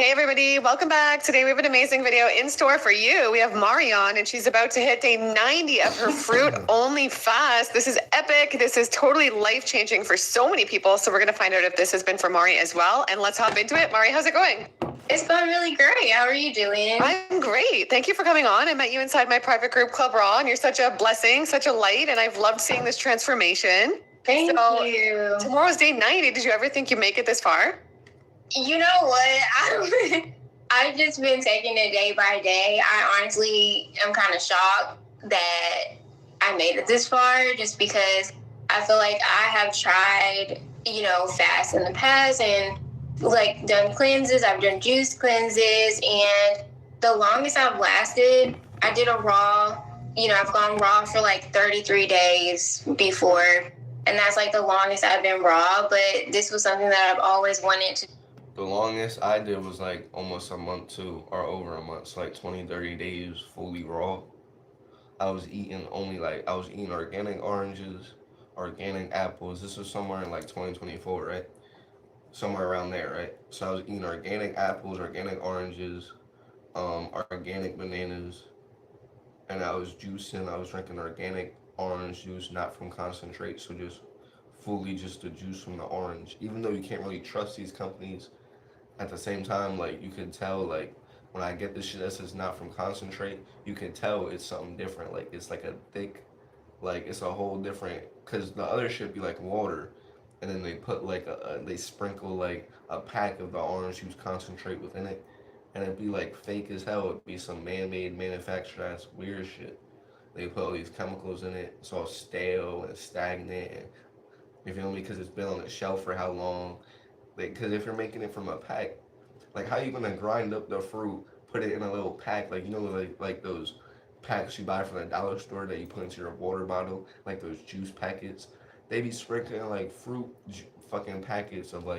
Hey everybody, welcome back. Today we have an amazing video in store for you. We have Mari on and she's about to hit day 90 of her fruit only fast. This is epic. This is totally life-changing for so many people. So we're going to find out if this has been for Mari as well. And let's hop into it. Mari, how's it going? It's going really great. How are you doing? I'm great. Thank you for coming on. I met you inside my private group, Club Raw, and you're such a blessing, such a light, and I've loved seeing this transformation. Thank you. Tomorrow's day 90. Did you ever think you'd make it this far? You know what? I've just been taking it day by day. I honestly am kind of shocked that I made it this far just because I feel like I have tried, fast in the past and done cleanses. I've done juice cleanses, and the longest I've lasted, I did a raw, I've gone raw for 33 days before, and that's the longest I've been raw, but this was something that I've always wanted to. The longest I did was almost a month too, or over a month. So 20, 30 days fully raw. I was eating organic oranges, organic apples. This was somewhere in 2024, right? Somewhere around there, right? So I was eating organic apples, organic oranges, organic bananas, and I was drinking organic orange juice, not from concentrate, so just fully just the juice from the orange. Even though you can't really trust these companies, at the same time, you can tell, when I get this shit that says not from concentrate, you can tell it's something different. It's a thick, it's a whole different, because the other shit be water, and then they put they sprinkle a pack of the orange juice concentrate within it, and it'd be fake as hell. It'd be some man-made, manufactured ass weird shit. They put all these chemicals in it. It's all stale and stagnant, and, you feel me? Because it's been on the shelf for how long? Because if you're making it from a pack, how you gonna grind up the fruit, put it in a little pack, those packs you buy from the dollar store that you put into your water bottle, those juice packets. They be sprinkling fucking packets of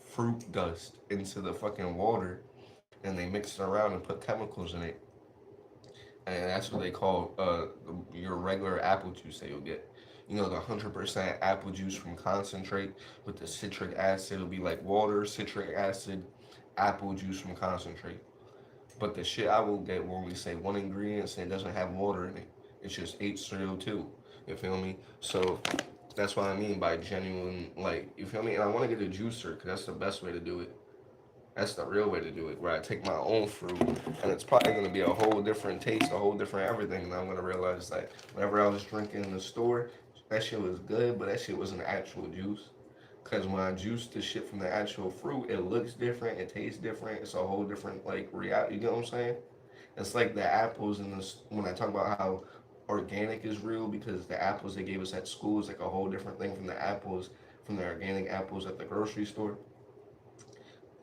fruit dust into the fucking water, and they mix it around and put chemicals in it, and that's what they call your regular apple juice that you'll get. The 100% apple juice from concentrate with the citric acid. It'll be water, citric acid, apple juice from concentrate. But the shit I will get when we say one ingredient and it doesn't have water in it, it's just H3O2. You feel me? So that's what I mean by genuine, you feel me? And I want to get a juicer because that's the best way to do it. That's the real way to do it, where I take my own fruit, and it's probably going to be a whole different taste, a whole different everything, and I'm going to realize whenever I was drinking in the store, that shit was good, but that shit wasn't actual juice. Because when I juice the shit from the actual fruit, it looks different, it tastes different, it's a whole different, reality, you get what I'm saying? It's the apples in this, when I talk about how organic is real, because the apples they gave us at school is a whole different thing from the apples, from the organic apples at the grocery store.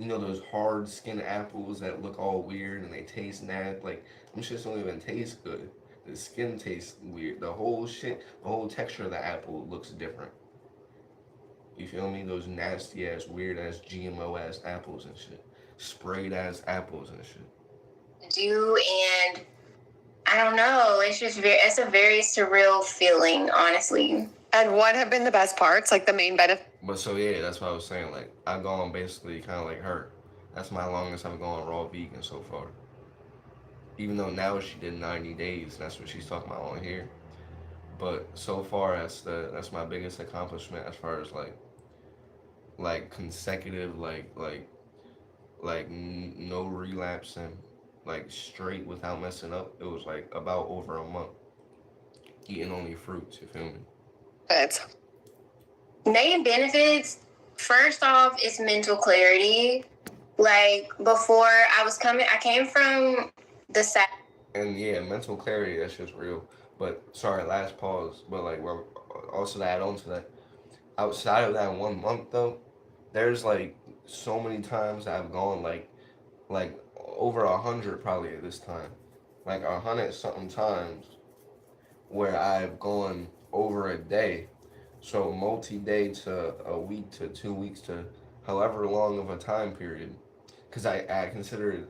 Those hard skin apples that look all weird and they taste nasty. Them shits don't even taste good. The skin tastes weird. The whole texture of the apple looks different. You feel me? Those nasty ass, weird ass, GMO ass apples and shit. Sprayed ass apples and shit. And I don't know. It's a very surreal feeling, honestly. And what have been the best parts, the main benefit? But so yeah, that's what I was saying. I've gone basically kind of like her. That's my longest I've gone raw vegan so far. Even though now she did 90 days, that's what she's talking about on here. But so far, that's my biggest accomplishment as far as consecutive no relapsing, straight without messing up. It was about over a month eating only fruits. You feel me? It's Main benefits, first off, is mental clarity. Before I came from the South. And yeah, mental clarity, that's just real. But sorry, last pause. But also to add on to that, outside of that 1 month though, there's so many times I've gone over 100 probably at this time, 100 something times where I've gone over a day. So multi-day to a week to 2 weeks to however long of a time period, because I consider it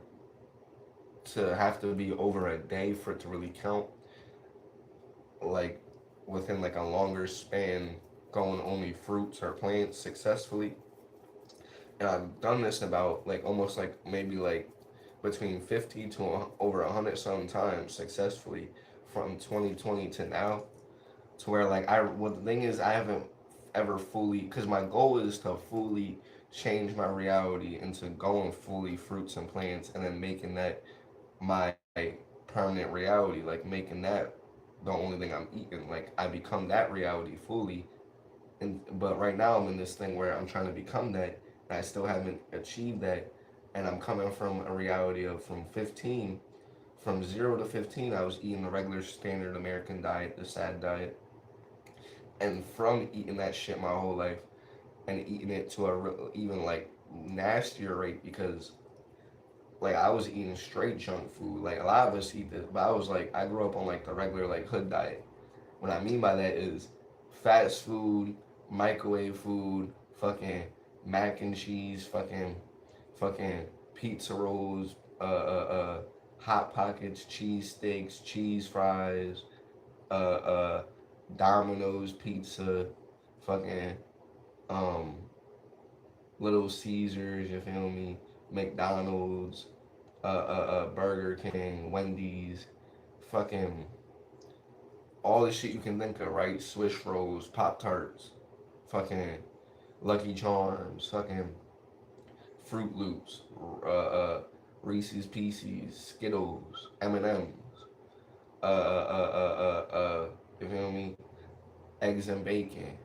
to have to be over a day for it to really count. Within a longer span, going only fruits or plants successfully, And I've done this about like almost like maybe like between 50 to over 100 some times successfully from 2020 to now, to where like the thing is, I haven't ever fully, because my goal is to fully change my reality into going fully fruits and plants, and then making that my permanent reality, like making that the only thing I'm eating, like I become that reality fully. And but right now I'm in this thing where I'm trying to become that, and I still haven't achieved that. And I'm coming from a reality of from 15, from 0 to 15, I was eating the regular standard American diet, the sad diet. And from eating that shit my whole life, and eating it to a even like nastier rate, because like I was eating straight junk food. Like a lot of us eat this, but I was like, I grew up on like the regular like hood diet. What I mean by that is fast food, microwave food, fucking mac and cheese, fucking pizza rolls, hot pockets, cheese sticks, cheese fries, uh, uh, Domino's pizza, fucking um, Little Caesars. You feel me? McDonald's, Burger King, Wendy's, fucking all the shit you can think of, right? Swiss rolls, Pop Tarts, fucking Lucky Charms, fucking Fruit Loops, uh, uh, Reese's Pieces, Skittles, M&M's, you feel me? Eggs and bacon.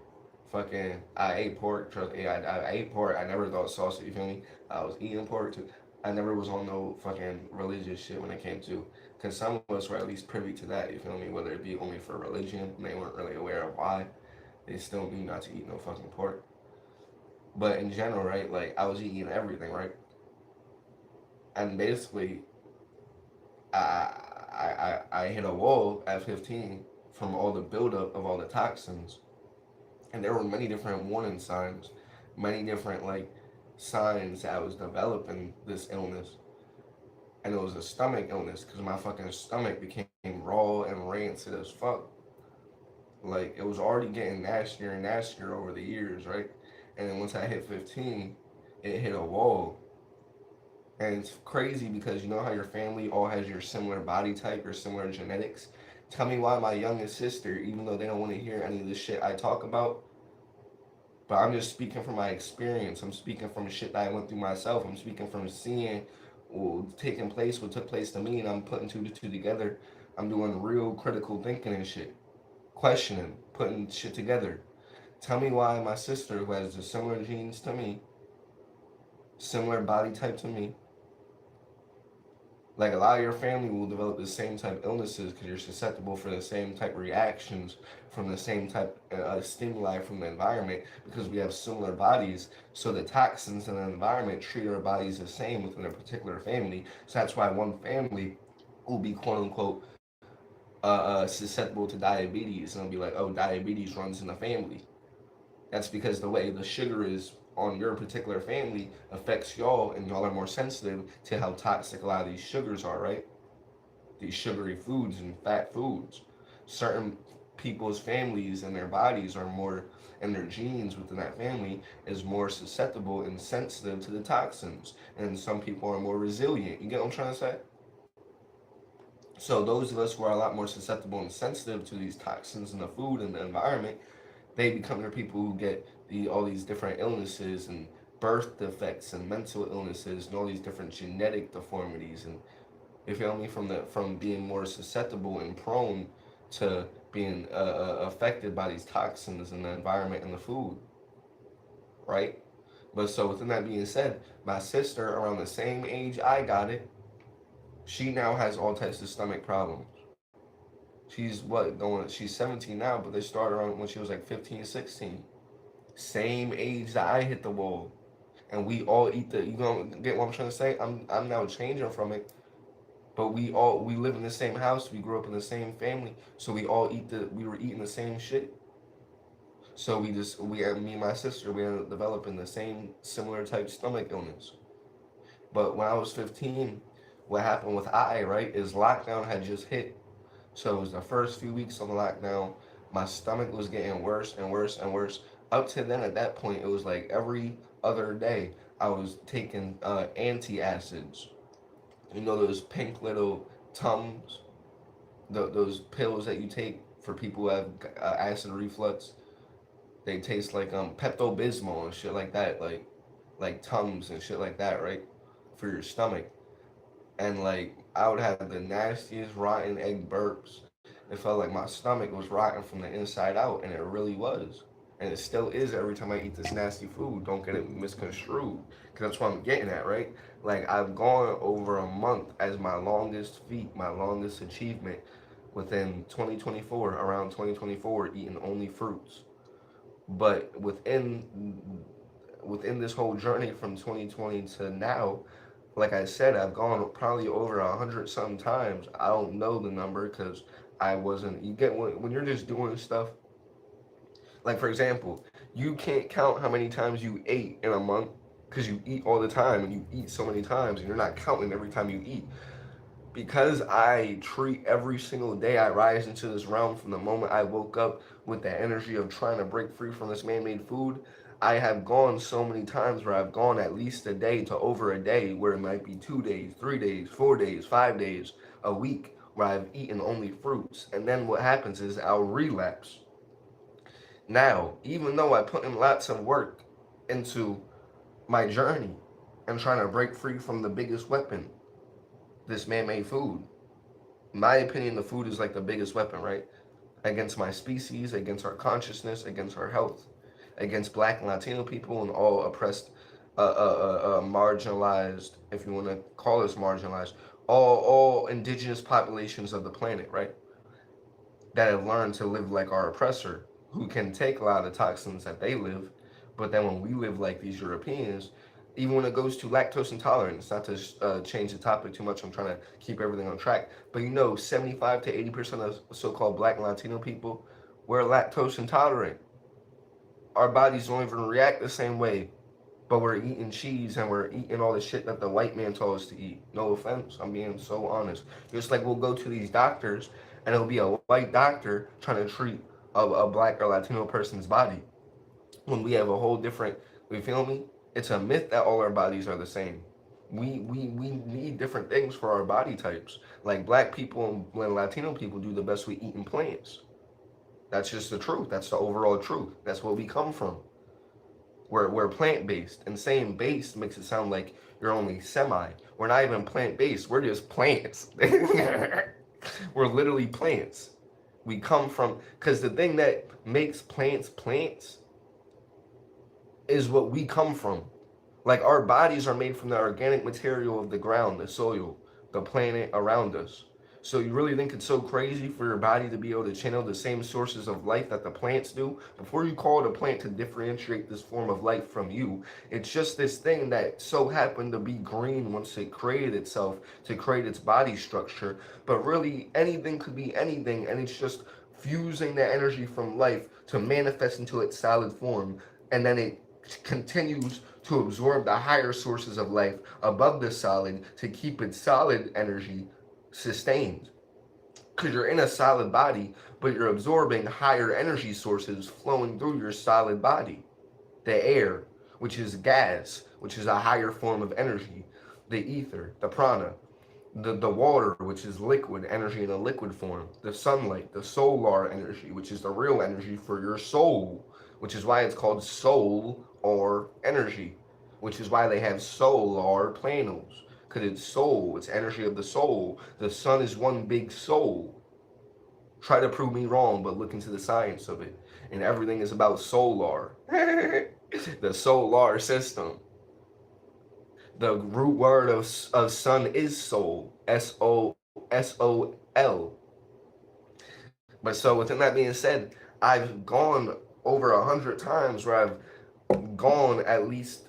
Fucking, I ate pork. Trust me, I ate pork. I never thought sausage. You feel me? I was eating pork too. I never was on no fucking religious shit when it came to, because some of us were at least privy to that. You feel me? Whether it be only for religion, and they weren't really aware of why. They still knew not to eat no fucking pork. But in general, right? Like I was eating everything, right? And basically, I hit a wall at 15 from all the buildup of all the toxins, and there were many different warning signs, many different like signs that I was developing this illness. And it was a stomach illness because my fucking stomach became raw and rancid as fuck. Like it was already getting nastier and nastier over the years, right? And then once I hit 15, it hit a wall. And it's crazy because you know how your family all has your similar body type or similar genetics. Tell me why my youngest sister, even though they don't want to hear any of the shit I talk about, but I'm just speaking from my experience. I'm speaking from shit that I went through myself. I'm speaking from seeing taking place, what took place to me, and I'm putting two to two together. I'm doing real critical thinking and shit, questioning, putting shit together. Tell me why my sister, who has the similar genes to me, similar body type to me, like a lot of your family will develop the same type of illnesses because you're susceptible for the same type of reactions from the same type of stimuli from the environment, because we have similar bodies. So the toxins in the environment treat our bodies the same within a particular family. So that's why one family will be quote unquote susceptible to diabetes, and it'll be like, oh, diabetes runs in the family. That's because the way the sugar is on your particular family affects y'all, and y'all are more sensitive to how toxic a lot of these sugars are, right? These sugary foods and fat foods. Certain people's families and their bodies are more, and their genes within that family is more susceptible and sensitive to the toxins. And some people are more resilient. You get what I'm trying to say? So those of us who are a lot more susceptible and sensitive to these toxins in the food and the environment, they become the people who get all these different illnesses and birth defects and mental illnesses and all these different genetic deformities. And you feel me, from being more susceptible and prone to being affected by these toxins in the environment and the food, right? But so within that being said, my sister around the same age I got it, she now has all types of stomach problems. She's 17 now, but they started around when she was like 15, 16. Same age that I hit the wall. And we all eat you gonna get what I'm trying to say? I'm now changing from it. But we live in the same house, we grew up in the same family, so we were eating the same shit. So me and my sister, we ended up developing the same similar type stomach illness. But when I was 15, what happened with right, is lockdown had just hit. So it was the first few weeks of the lockdown. My stomach was getting worse and worse and worse. Up to then, at that point, it was like every other day I was taking antacids. You know those pink little Tums, those pills that you take for people who have acid reflux. They taste like Pepto Bismol and shit like that, like Tums and shit like that, right? For your stomach. And like I would have the nastiest rotten egg burps. It felt like my stomach was rotten from the inside out, and it really was. And it still is every time I eat this nasty food. Don't get it misconstrued, because that's what I'm getting at, right? Like I've gone over a month as my longest feat, my longest achievement within 2024, around 2024, eating only fruits. But within this whole journey from 2020 to now, like I said, I've gone probably over 100 sometimes. I don't know the number because I wasn't. You get when you're just doing stuff. Like for example, you can't count how many times you ate in a month because you eat all the time and you eat so many times and you're not counting every time you eat. Because I treat every single day I rise into this realm from the moment I woke up with the energy of trying to break free from this man-made food. I have gone so many times where I've gone at least a day to over a day, where it might be 2 days, 3 days, 4 days, 5 days, a week, where I've eaten only fruits. And then what happens is I'll relapse. Now, even though I put in lots of work into my journey and trying to break free from the biggest weapon, this man-made food. In my opinion, the food is like the biggest weapon, right? Against my species, against our consciousness, against our health, against Black and Latino people and all oppressed, marginalized, if you want to call us marginalized, all indigenous populations of the planet, right? That have learned to live like our oppressor, who can take a lot of toxins that they live, but then when we live like these Europeans, even when it goes to lactose intolerance, not to change the topic too much, I'm trying to keep everything on track, but 75 to 80% of so-called Black and Latino people, we're lactose intolerant. Our bodies don't even react the same way, but we're eating cheese and we're eating all the shit that the white man told us to eat. No offense, I'm being so honest. Just like we'll go to these doctors and it'll be a white doctor trying to treat a Black or Latino person's body, when we have a whole different, you feel me? It's a myth that all our bodies are the same. We need different things for our body types. Like Black people and Latino people do the best with eating plants. That's just the truth. That's the overall truth. That's where we come from. We're plant-based, and saying based makes it sound like you're only semi. We're not even plant-based. We're just plants. We're literally plants. We come from, because the thing that makes plants plants is what we come from. Like our bodies are made from the organic material of the ground, the soil, the planet around us. So you really think it's so crazy for your body to be able to channel the same sources of life that the plants do? Before you call it a plant to differentiate this form of life from you, it's just this thing that so happened to be green once it created itself to create its body structure. But really anything could be anything, and it's just fusing the energy from life to manifest into its solid form, and then it continues to absorb the higher sources of life above the solid to keep its solid energy sustained. Because you're in a solid body, but you're absorbing higher energy sources flowing through your solid body. The air, which is gas, which is a higher form of energy. The ether, the prana. The water, which is liquid energy in a liquid form. The sunlight, the solar energy, which is the real energy for your soul, which is why it's called soul or energy, which is why they have solar panels, because it's soul, it's energy of the soul. The sun is one big soul. Try to prove me wrong, but look into the science of it, and everything is about solar. The solar system. The root word of sun is soul, SOL. But so within that being said, I've gone over 100 times where I've gone at least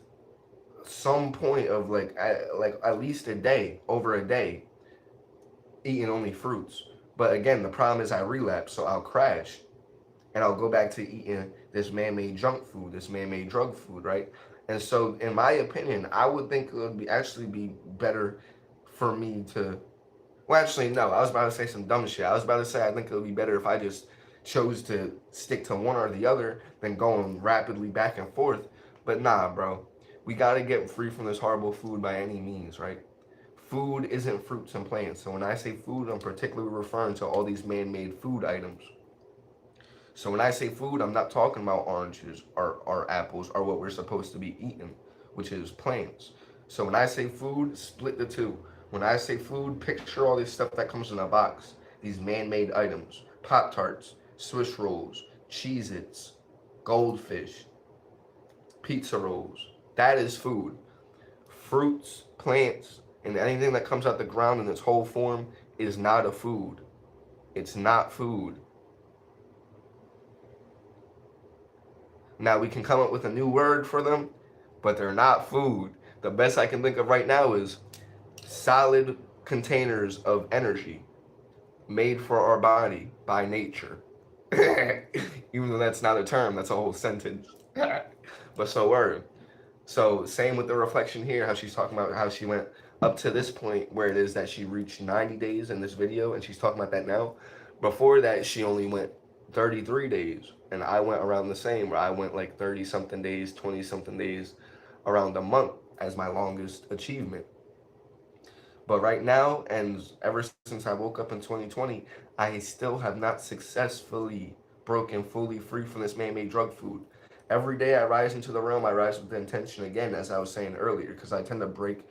some point of like at least a day, over a day, eating only fruits. But again, the problem is I relapse, so I'll crash and I'll go back to eating this man-made junk food, this man-made drug food, right? And so, in my opinion, I would think it would actually be better for me to. Well, actually, no. I was about to say some dumb shit. I was about to say I think it would be better if I just chose to stick to one or the other than going rapidly back and forth. But nah, bro. We got to get free from this horrible food by any means, right? Food isn't fruits and plants. So when I say food, I'm particularly referring to all these man-made food items. So when I say food, I'm not talking about oranges or apples or what we're supposed to be eating, which is plants. So when I say food, split the two. When I say food, picture all this stuff that comes in a box. These man-made items. Pop-Tarts, Swiss rolls, Cheez-Its, goldfish, pizza rolls. That is food. Fruits, plants, and anything that comes out the ground in its whole form is not a food. It's not food. Now we can come up with a new word for them, but they're not food. The best I can think of right now is solid containers of energy made for our body by nature. Even though that's not a term, that's a whole sentence. But so word. So same with the reflection here, how she's talking about how she went up to this point where it is that she reached 90 days in this video, and she's talking about that now. Before that, she only went 33 days, and I went around the same, where I went like 30 something days, 20 something days, around a month as my longest achievement. But right now, and ever since I woke up in 2020, I still have not successfully broken fully free from this man-made drug food. Every day I rise into the realm, I rise with the intention again, as I was saying earlier, because I tend to break,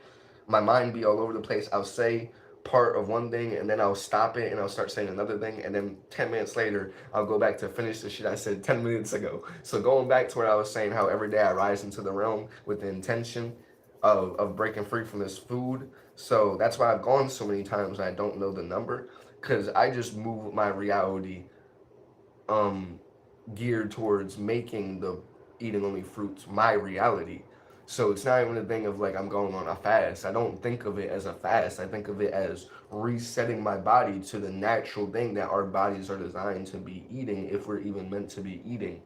my mind be all over the place. I'll say part of one thing, and then I'll stop it, and I'll start saying another thing, and then 10 minutes later, I'll go back to finish the shit I said 10 minutes ago. So going back to where I was saying how every day I rise into the realm with the intention of breaking free from this food. So that's why I've gone so many times I don't know the number, because I just move my reality geared towards making the eating only fruits my reality. So it's not even a thing of like I'm going on a fast. I don't think of it as a fast. I think of it as resetting my body to the natural thing that our bodies are designed to be eating, if we're even meant to be eating.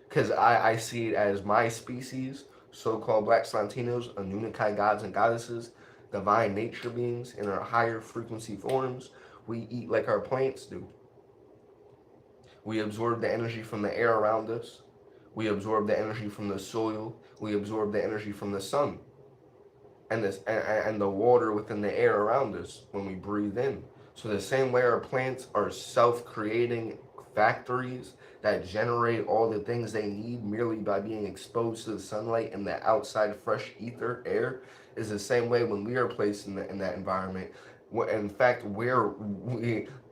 Because I see it as my species, so-called Blacks, Latinos, EoNTaY gods and goddesses, divine nature beings in our higher frequency forms. We eat like our plants do. We absorb the energy from the air around us. We absorb the energy from the soil. We absorb the energy from the sun and the water within the air around us when we breathe in. So the same way our plants are self-creating factories that generate all the things they need merely by being exposed to the sunlight and the outside fresh ether air, is the same way when we are placed in that environment. In fact, we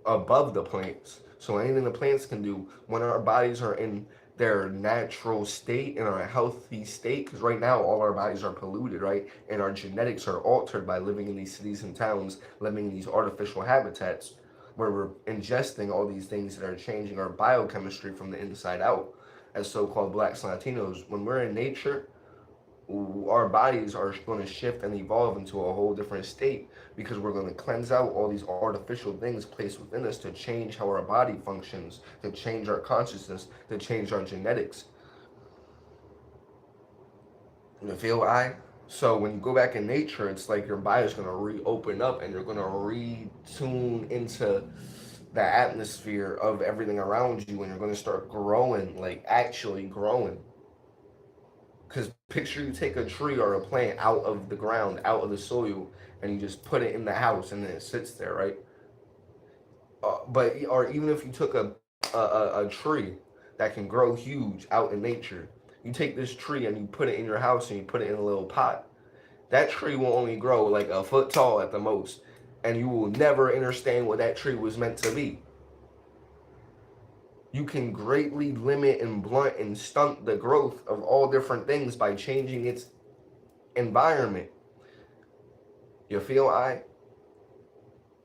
above the plants. So anything the plants can do, when our bodies are in their natural state, in our healthy state, because right now all our bodies are polluted, right? And our genetics are altered by living in these cities and towns, living in these artificial habitats, where we're ingesting all these things that are changing our biochemistry from the inside out. As so-called Blacks and Latinos, when we're in nature, our bodies are going to shift and evolve into a whole different state, because we're going to cleanse out all these artificial things placed within us to change how our body functions, to change our consciousness, to change our genetics. You feel I? So when you go back in nature, it's like your body's going to reopen up, and you're going to retune into the atmosphere of everything around you, and you're going to start growing, like actually growing. Because picture you take a tree or a plant out of the ground, out of the soil, and you just put it in the house, and then it sits there, right? Or even if you took a tree that can grow huge out in nature, you take this tree and you put it in your house and you put it in a little pot. That tree will only grow like a foot tall at the most, and you will never understand what that tree was meant to be. You can greatly limit and blunt and stunt the growth of all different things by changing its environment. You feel I?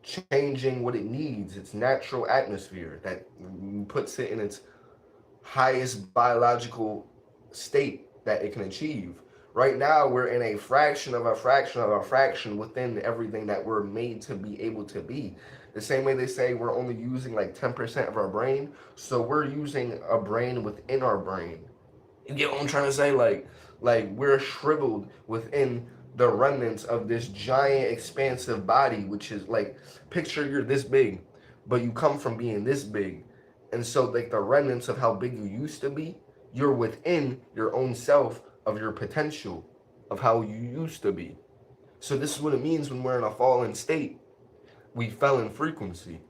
Changing what it needs, its natural atmosphere that puts it in its highest biological state that it can achieve. Right now, we're in a fraction of a fraction of a fraction within everything that we're made to be able to be. The same way they say we're only using like 10% of our brain, so we're using a brain within our brain. You get what I'm trying to say? Like we're shriveled within the remnants of this giant expansive body, which is like, picture you're this big, but you come from being this big. And so like the remnants of how big you used to be, you're within your own self of your potential. of how you used to be. So this is what it means when we're in a fallen state. We fell in frequency.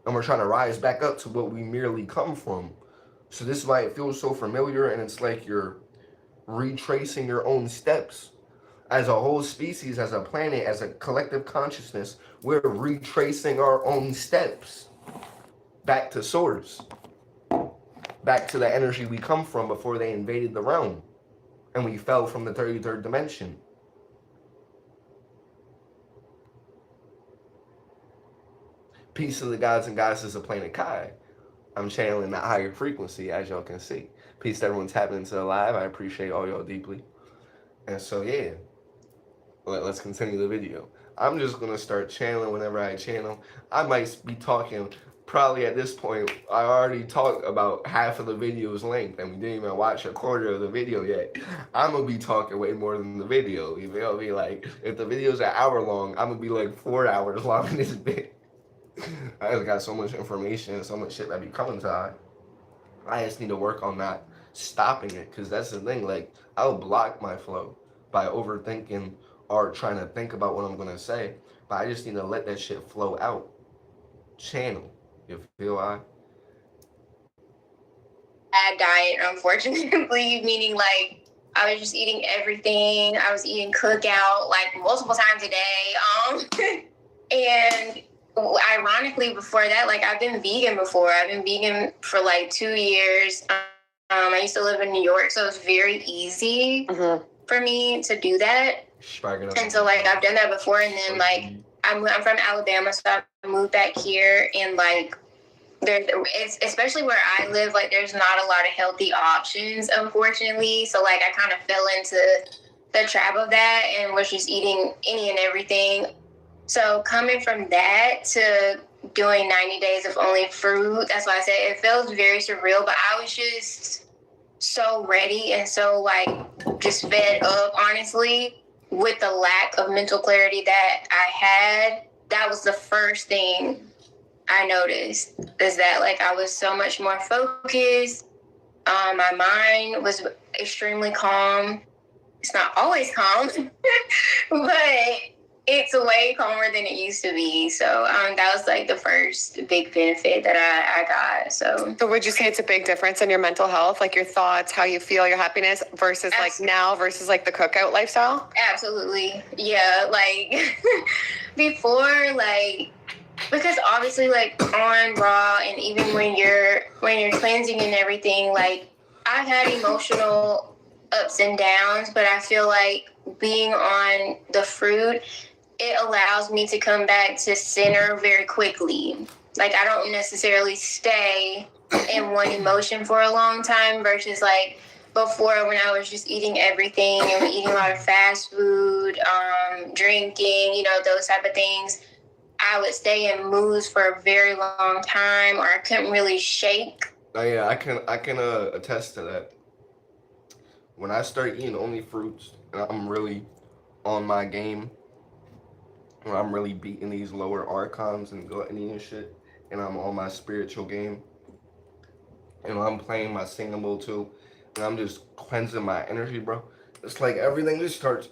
And we're trying to rise back up to what we merely come from. So this is why it feels so familiar, and it's like you're retracing your own steps. As a whole species, as a planet, as a collective consciousness, we're retracing our own steps back to source, back to the energy we come from before they invaded the realm and we fell from the 33rd dimension. Peace to the gods and goddesses of planet Kai. I'm channeling that higher frequency, as y'all can see. Peace to everyone tapping into the live. I appreciate all y'all deeply. And so, yeah, let's continue the video. I'm just going to start channeling whenever I channel. I might be talking, probably at this point, I already talked about half of the video's length, and we didn't even watch a quarter of the video yet. I'm going to be talking way more than the video. You feel me? Like, if the video's an hour long, I'm going to be like 4 hours long in this bit. I just got so much information and so much shit that be coming to I just need to work on not stopping it, because that's the thing. Like, I'll block my flow by overthinking or trying to think about what I'm going to say, but I just need to let that shit flow out. Channel. You feel Bad diet, unfortunately, meaning like I was just eating everything. I was eating cookout like multiple times a day. And ironically, before that, like I've been vegan before. I've been vegan for like 2 years. I used to live in New York, so it was very easy for me to do that. And so like I've done that before, and then like I'm from Alabama, so I moved back here, and like it's especially where I live, like there's not a lot of healthy options, unfortunately. So like I kind of fell into the trap of that and was just eating any and everything. So coming from that to doing 90 days of only fruit, that's why I said it feels very surreal, but I was just so ready and so like just fed up, honestly, with the lack of mental clarity that I had. That was the first thing I noticed, is that like I was so much more focused. My mind was extremely calm. It's not always calm, but it's way calmer than it used to be. So that was like the first big benefit that I got. So would you say it's a big difference in your mental health, like your thoughts, how you feel, your happiness versus like now versus like the cookout lifestyle? Absolutely. Yeah. Like before, like, because obviously like on raw, and even when you're cleansing and everything, like I've had emotional ups and downs, but I feel like being on the fruit, it allows me to come back to center very quickly. Like I don't necessarily stay in one emotion for a long time versus like before when I was just eating everything and eating a lot of fast food, drinking, you know, those type of things. I would stay in moods for a very long time, or I couldn't really shake. Oh yeah, I can attest to that. When I start eating only fruits and I'm really on my game, when I'm really beating these lower archons and gluttony and shit, and I'm on my spiritual game, and I'm playing my singable too, and I'm just cleansing my energy, bro. It's like everything just starts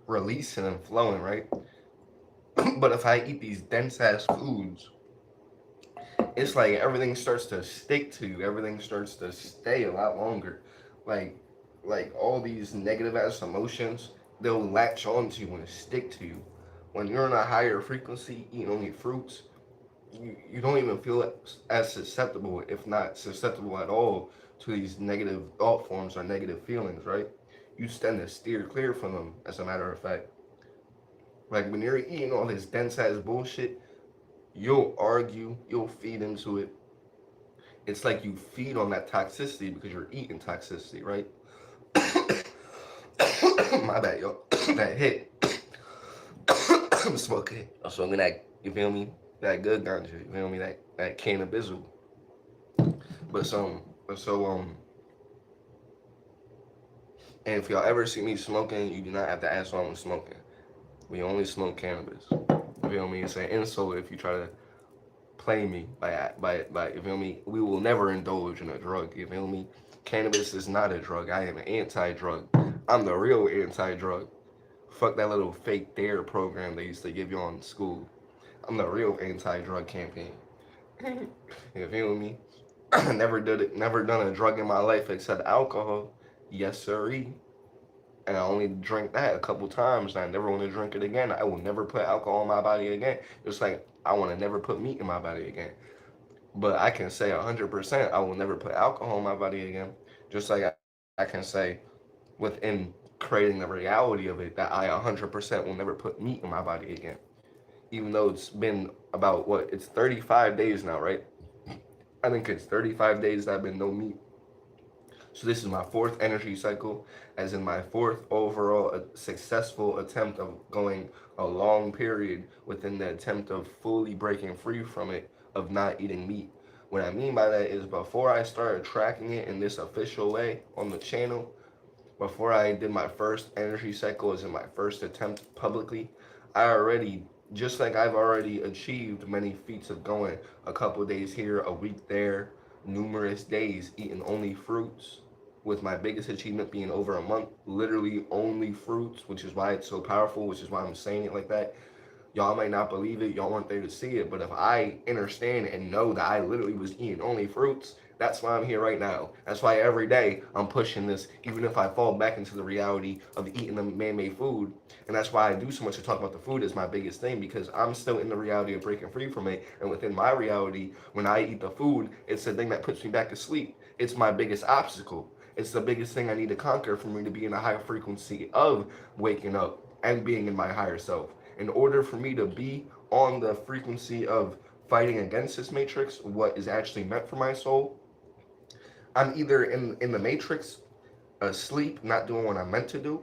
releasing and flowing, right? But if I eat these dense ass foods, it's like everything starts to stick to you. Everything starts to stay a lot longer. Like all these negative ass emotions, they'll latch onto you and stick to you. When you're in a higher frequency, eating only fruits, you don't even feel as susceptible, if not susceptible at all, to these negative thought forms or negative feelings, right? You tend to steer clear from them, as a matter of fact. Like when you're eating all this dense ass bullshit, you'll argue, you'll feed into it. It's like you feed on that toxicity because you're eating toxicity, right? My bad, yo. That hit. I'm smoking. I'm smoking that, you feel me? That good ganja, you feel me? That cannabis. But and if y'all ever see me smoking, you do not have to ask why I'm smoking. We only smoke cannabis. You feel me? It's an insult if you try to play me by you feel me? We will never indulge in a drug, you feel me? Cannabis is not a drug. I am anti-drug. I'm the real anti-drug. Fuck that little fake dare program they used to give you on school. I'm the real anti-drug campaign. You feel me? Never done a drug in my life except alcohol. Yes, sirree. And I only drank that a couple times, and I never want to drink it again. I will never put alcohol in my body again. It's like I want to never put meat in my body again. But I can say 100% I will never put alcohol in my body again. Just like I can say within creating the reality of it that I 100% will never put meat in my body again. Even though it's been about what? It's 35 days now, right? I think it's 35 days that I've been no meat. So this is my fourth energy cycle, as in my fourth overall successful attempt of going a long period within the attempt of fully breaking free from it, of not eating meat. What I mean by that is before I started tracking it in this official way on the channel, before I did my first energy cycle as in my first attempt publicly, I already, just like I've already achieved many feats of going a couple days here, a week there, numerous days eating only fruits, with my biggest achievement being over a month, literally only fruits, which is why it's so powerful, which is why I'm saying it like that. Y'all might not believe it, y'all weren't there to see it, but if I understand and know that I literally was eating only fruits, that's why I'm here right now. That's why every day I'm pushing this, even if I fall back into the reality of eating the man-made food. And that's why I do so much to talk about the food is my biggest thing, because I'm still in the reality of breaking free from it. And within my reality, when I eat the food, it's the thing that puts me back to sleep. It's my biggest obstacle. It's the biggest thing I need to conquer for me to be in a higher frequency of waking up and being in my higher self. In order for me to be on the frequency of fighting against this matrix, what is actually meant for my soul, I'm either in the matrix, asleep, not doing what I'm meant to do,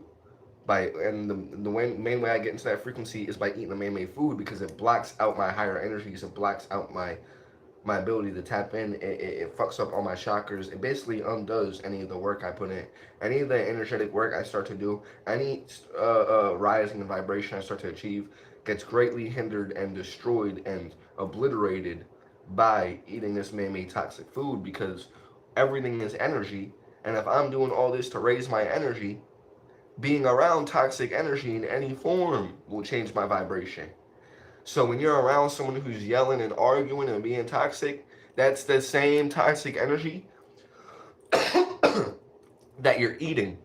and the main way I get into that frequency is by eating the man-made food, because it blocks out my higher energies, it blocks out my ability to tap in. It fucks up all my chakras. It basically undoes any of the work I put in, any of the energetic work I start to do, any rising in vibration I start to achieve gets greatly hindered and destroyed and obliterated by eating this man-made toxic food, because everything is energy. And if I'm doing all this to raise my energy, being around toxic energy in any form will change my vibration. So when you're around someone who's yelling and arguing and being toxic, that's the same toxic energy that you're eating.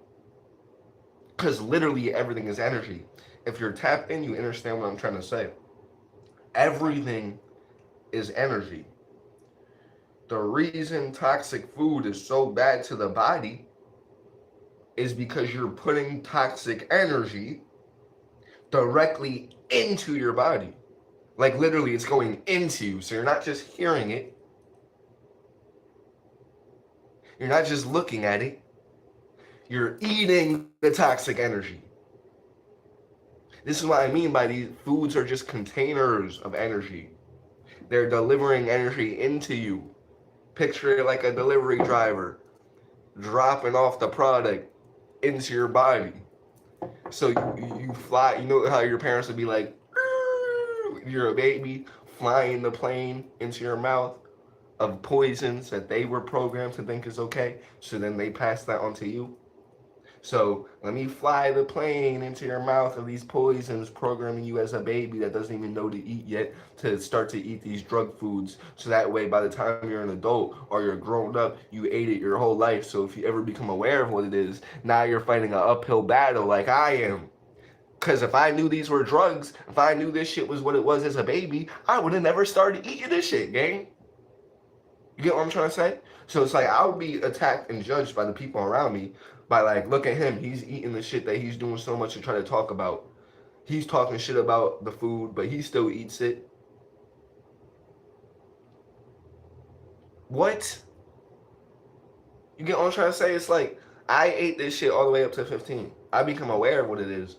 Because literally everything is energy. If you're tapped in, you understand what I'm trying to say. Everything is energy. The reason toxic food is so bad to the body is because you're putting toxic energy directly into your body. Like literally it's going into you. So you're not just hearing it. You're not just looking at it. You're eating the toxic energy. This is what I mean by these foods are just containers of energy. They're delivering energy into you. Picture it like a delivery driver dropping off the product into your body. So you fly, you know how your parents would be like, you're a baby flying the plane into your mouth of poisons that they were programmed to think is okay. So then they pass that on to you. So let me fly the plane into your mouth of these poisons, programming you as a baby that doesn't even know to eat yet to start to eat these drug foods. So that way, by the time you're an adult or you're grown up, you ate it your whole life. So if you ever become aware of what it is, now you're fighting an uphill battle like I am. Because if I knew these were drugs, if I knew this shit was what it was as a baby, I would have never started eating this shit, gang. You get what I'm trying to say? So it's like I would be attacked and judged by the people around me by like, look at him. He's eating the shit that he's doing so much to try to talk about. He's talking shit about the food, but he still eats it. What? You get what I'm trying to say? It's like I ate this shit all the way up to 15. I become aware of what it is.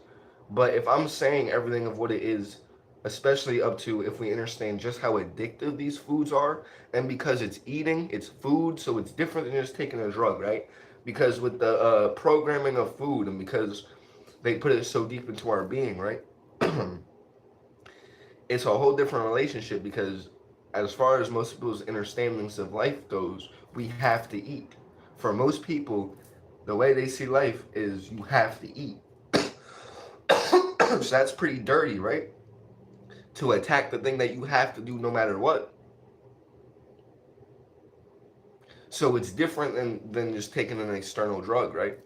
But if I'm saying everything of what it is, especially up to if we understand just how addictive these foods are, and because it's eating, it's food, so it's different than just taking a drug, right? Because with the programming of food, and because they put it so deep into our being, right? It's a whole different relationship, because as far as most people's understandings of life goes, we have to eat. For most people, the way they see life is you have to eat. So that's pretty dirty, right? To attack the thing that you have to do no matter what. So it's different than just taking an external drug, right?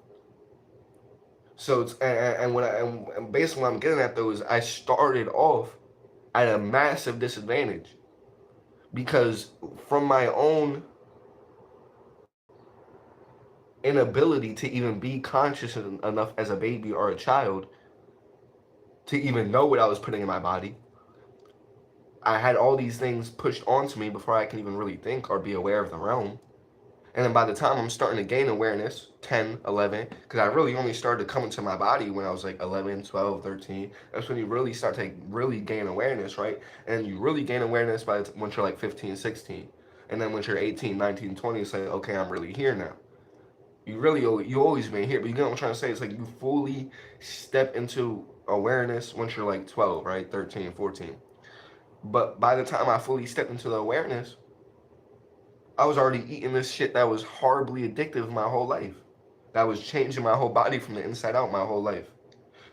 So it's and when and basically what I'm getting at though is I started off at a massive disadvantage because from my own inability to even be conscious enough as a baby or a child to even know what I was putting in my body, I had all these things pushed onto me before I can even really think or be aware of the realm. And then by the time I'm starting to gain awareness, 10, 11, because I really only started to come into my body when I was like 11, 12, 13. That's when you really start to really gain awareness, right? And you really gain awareness once you're like 15, 16. And then once you're 18, 19, 20, it's like, okay, I'm really here now. You always been here, but you get what I'm trying to say? It's like you fully step into awareness once you're like 12, right? 13, 14. But by the time I fully stepped into the awareness, I was already eating this shit that was horribly addictive my whole life. That was changing my whole body from the inside out my whole life.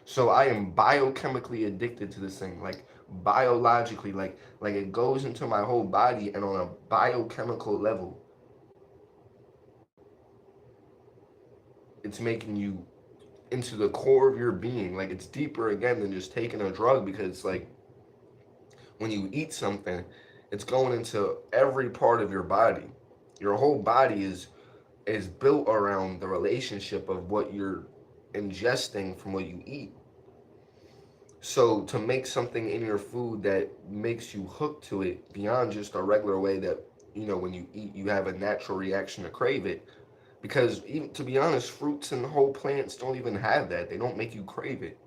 So I am biochemically addicted to this thing, like biologically, like it goes into my whole body, and on a biochemical level, it's making you into the core of your being. Like it's deeper again than just taking a drug, because it's like when you eat something, it's going into every part of your body. Your whole body is built around the relationship of what you're ingesting from what you eat. So to make something in your food that makes you hook to it beyond just a regular way that, when you eat, you have a natural reaction to crave it. Because even to be honest, fruits and whole plants don't even have that. They don't make you crave it.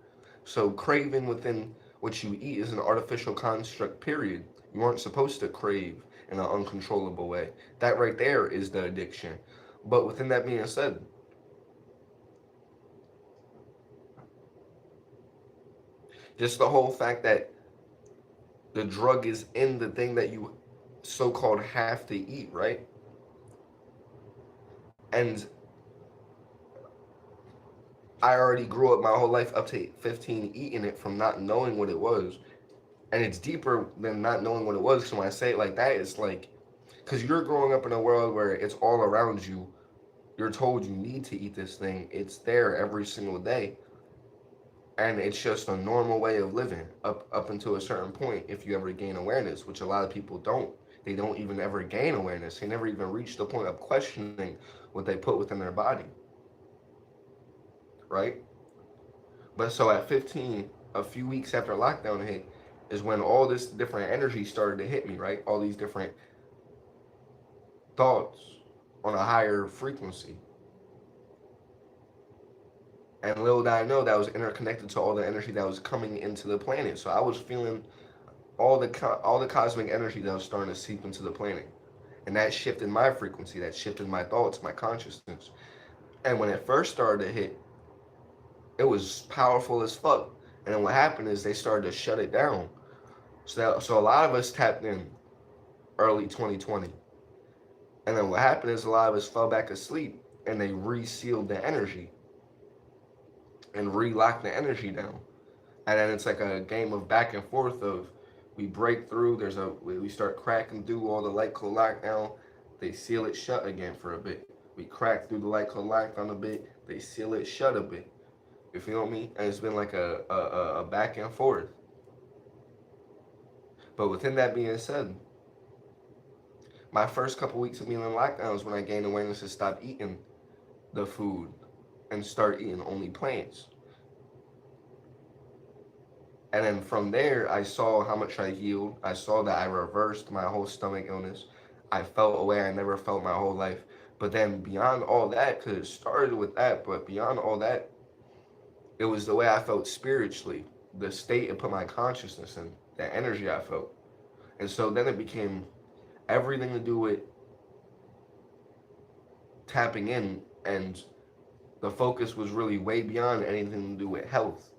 So craving within what you eat is an artificial construct, period. You aren't supposed to crave in an uncontrollable way. That right there is the addiction. But within that being said, just the whole fact that the drug is in the thing that you so-called have to eat, right? And I already grew up my whole life up to 15 eating it from not knowing what it was. And it's deeper than not knowing what it was. So when I say it like that, it's like, because you're growing up in a world where it's all around you. You're told you need to eat this thing. It's there every single day. And it's just a normal way of living up until a certain point if you ever gain awareness, which a lot of people don't. They don't even ever gain awareness. They never even reach the point of questioning what they put within their body. Right? But so at 15, a few weeks after lockdown hit, is when all this different energy started to hit me, right? All these different thoughts on a higher frequency. And little did I know that was interconnected to all the energy that was coming into the planet. So I was feeling all the cosmic energy that was starting to seep into the planet. And that shifted my frequency, that shifted my thoughts, my consciousness. And when it first started to hit, it was powerful as fuck. And then what happened is they started to shut it down. So a lot of us tapped in early 2020. And then what happened is a lot of us fell back asleep and they resealed the energy and re-locked the energy down. And then it's like a game of back and forth of we break through, we start cracking through all the light code lockdown, they seal it shut again for a bit. We crack through the light code lockdown a bit, they seal it shut a bit. You feel me? And it's been like a back and forth. But within that being said, my first couple weeks of being in lockdown was when I gained awareness to stop eating the food and start eating only plants. And then from there, I saw how much I healed. I saw that I reversed my whole stomach illness. I felt a way I never felt my whole life. But then beyond all that, because it started with that, but beyond all that, it was the way I felt spiritually, the state it put my consciousness in, the energy I felt. And so then it became everything to do with tapping in, and the focus was really way beyond anything to do with health.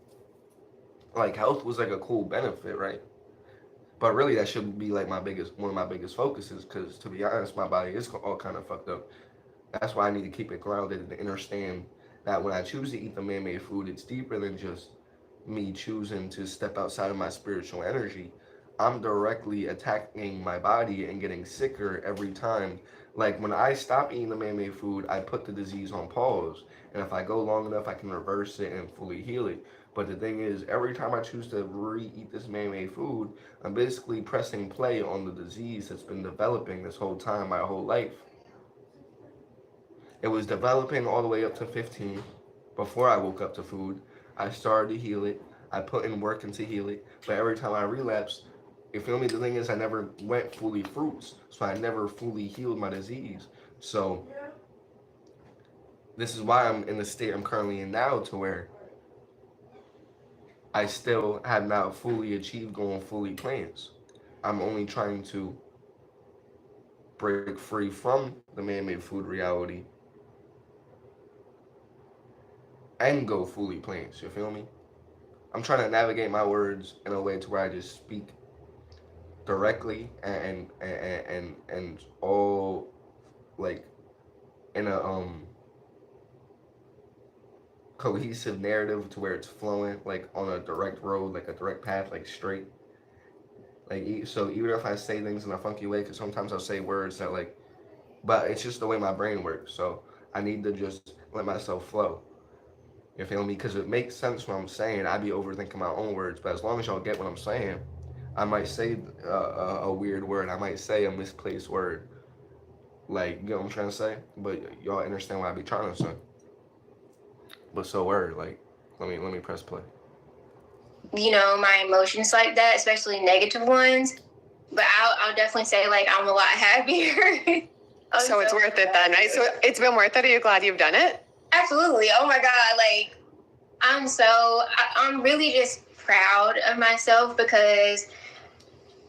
Like health was like a cool benefit, right? But really that should be like one of my biggest focuses, because to be honest, my body is all kind of fucked up. That's why I need to keep it grounded and understand that when I choose to eat the man-made food, it's deeper than just me choosing to step outside of my spiritual energy. I'm directly attacking my body and getting sicker every time. Like when I stop eating the man-made food, I put the disease on pause. And if I go long enough, I can reverse it and fully heal it. But the thing is, every time I choose to re-eat this man-made food, I'm basically pressing play on the disease that's been developing this whole time, my whole life. It was developing all the way up to 15 before I woke up to food. I started to heal it. I put in work into heal it. But every time I relapsed, you feel me? The thing is, I never went fully fruits. So I never fully healed my disease. So this is why I'm in the state I'm currently in now, to where I still have not fully achieved going fully plants. I'm only trying to break free from the man made food reality and go fully plants. You feel me? I'm trying to navigate my words in a way to where I just speak directly and all like in a cohesive narrative to where it's flowing like on a direct road, like a direct path, like straight. Like so, even if I say things in a funky way, because sometimes I'll say words that like, but it's just the way my brain works. So I need to just let myself flow. You feel me? Because it makes sense what I'm saying. I be overthinking my own words, but as long as y'all get what I'm saying, I might say a weird word. I might say a misplaced word. Like, you know what I'm trying to say? But y'all understand what I be trying to say. But so word, like, let me press play. My emotions like that, especially negative ones. But I'll definitely say, like, I'm a lot happier. So it's worth it then, right? So it's been worth it. Are you glad you've done it? Absolutely. Oh my God. Like, I'm really just proud of myself, because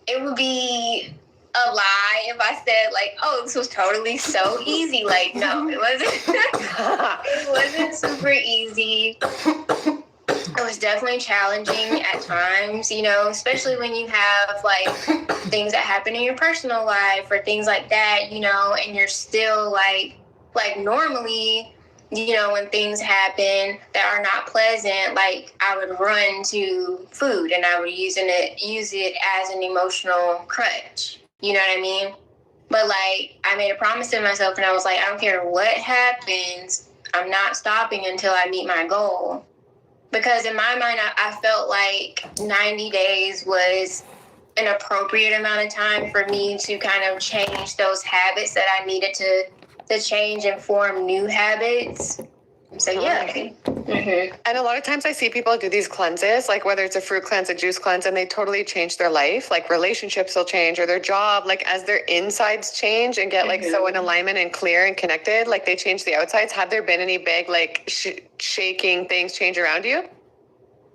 it would be a lie if I said, like, oh, this was totally so easy. Like, no, it wasn't. It wasn't super easy. It was definitely challenging at times, especially when you have like things that happen in your personal life or things like that, and you're still like normally, when things happen that are not pleasant, like I would run to food and I would use it as an emotional crutch. You know what I mean? But like I made a promise to myself and I was like, I don't care what happens, I'm not stopping until I meet my goal. Because in my mind, I felt like 90 days was an appropriate amount of time for me to kind of change those habits that I needed to change and form new habits. So, yeah. Mm-hmm. And a lot of times I see people do these cleanses, like whether it's a fruit cleanse, a juice cleanse, and they totally change their life. Like relationships will change or their job, like as their insides change and get like so in alignment and clear and connected, like they change the outsides. Have there been any big like shaking things change around you?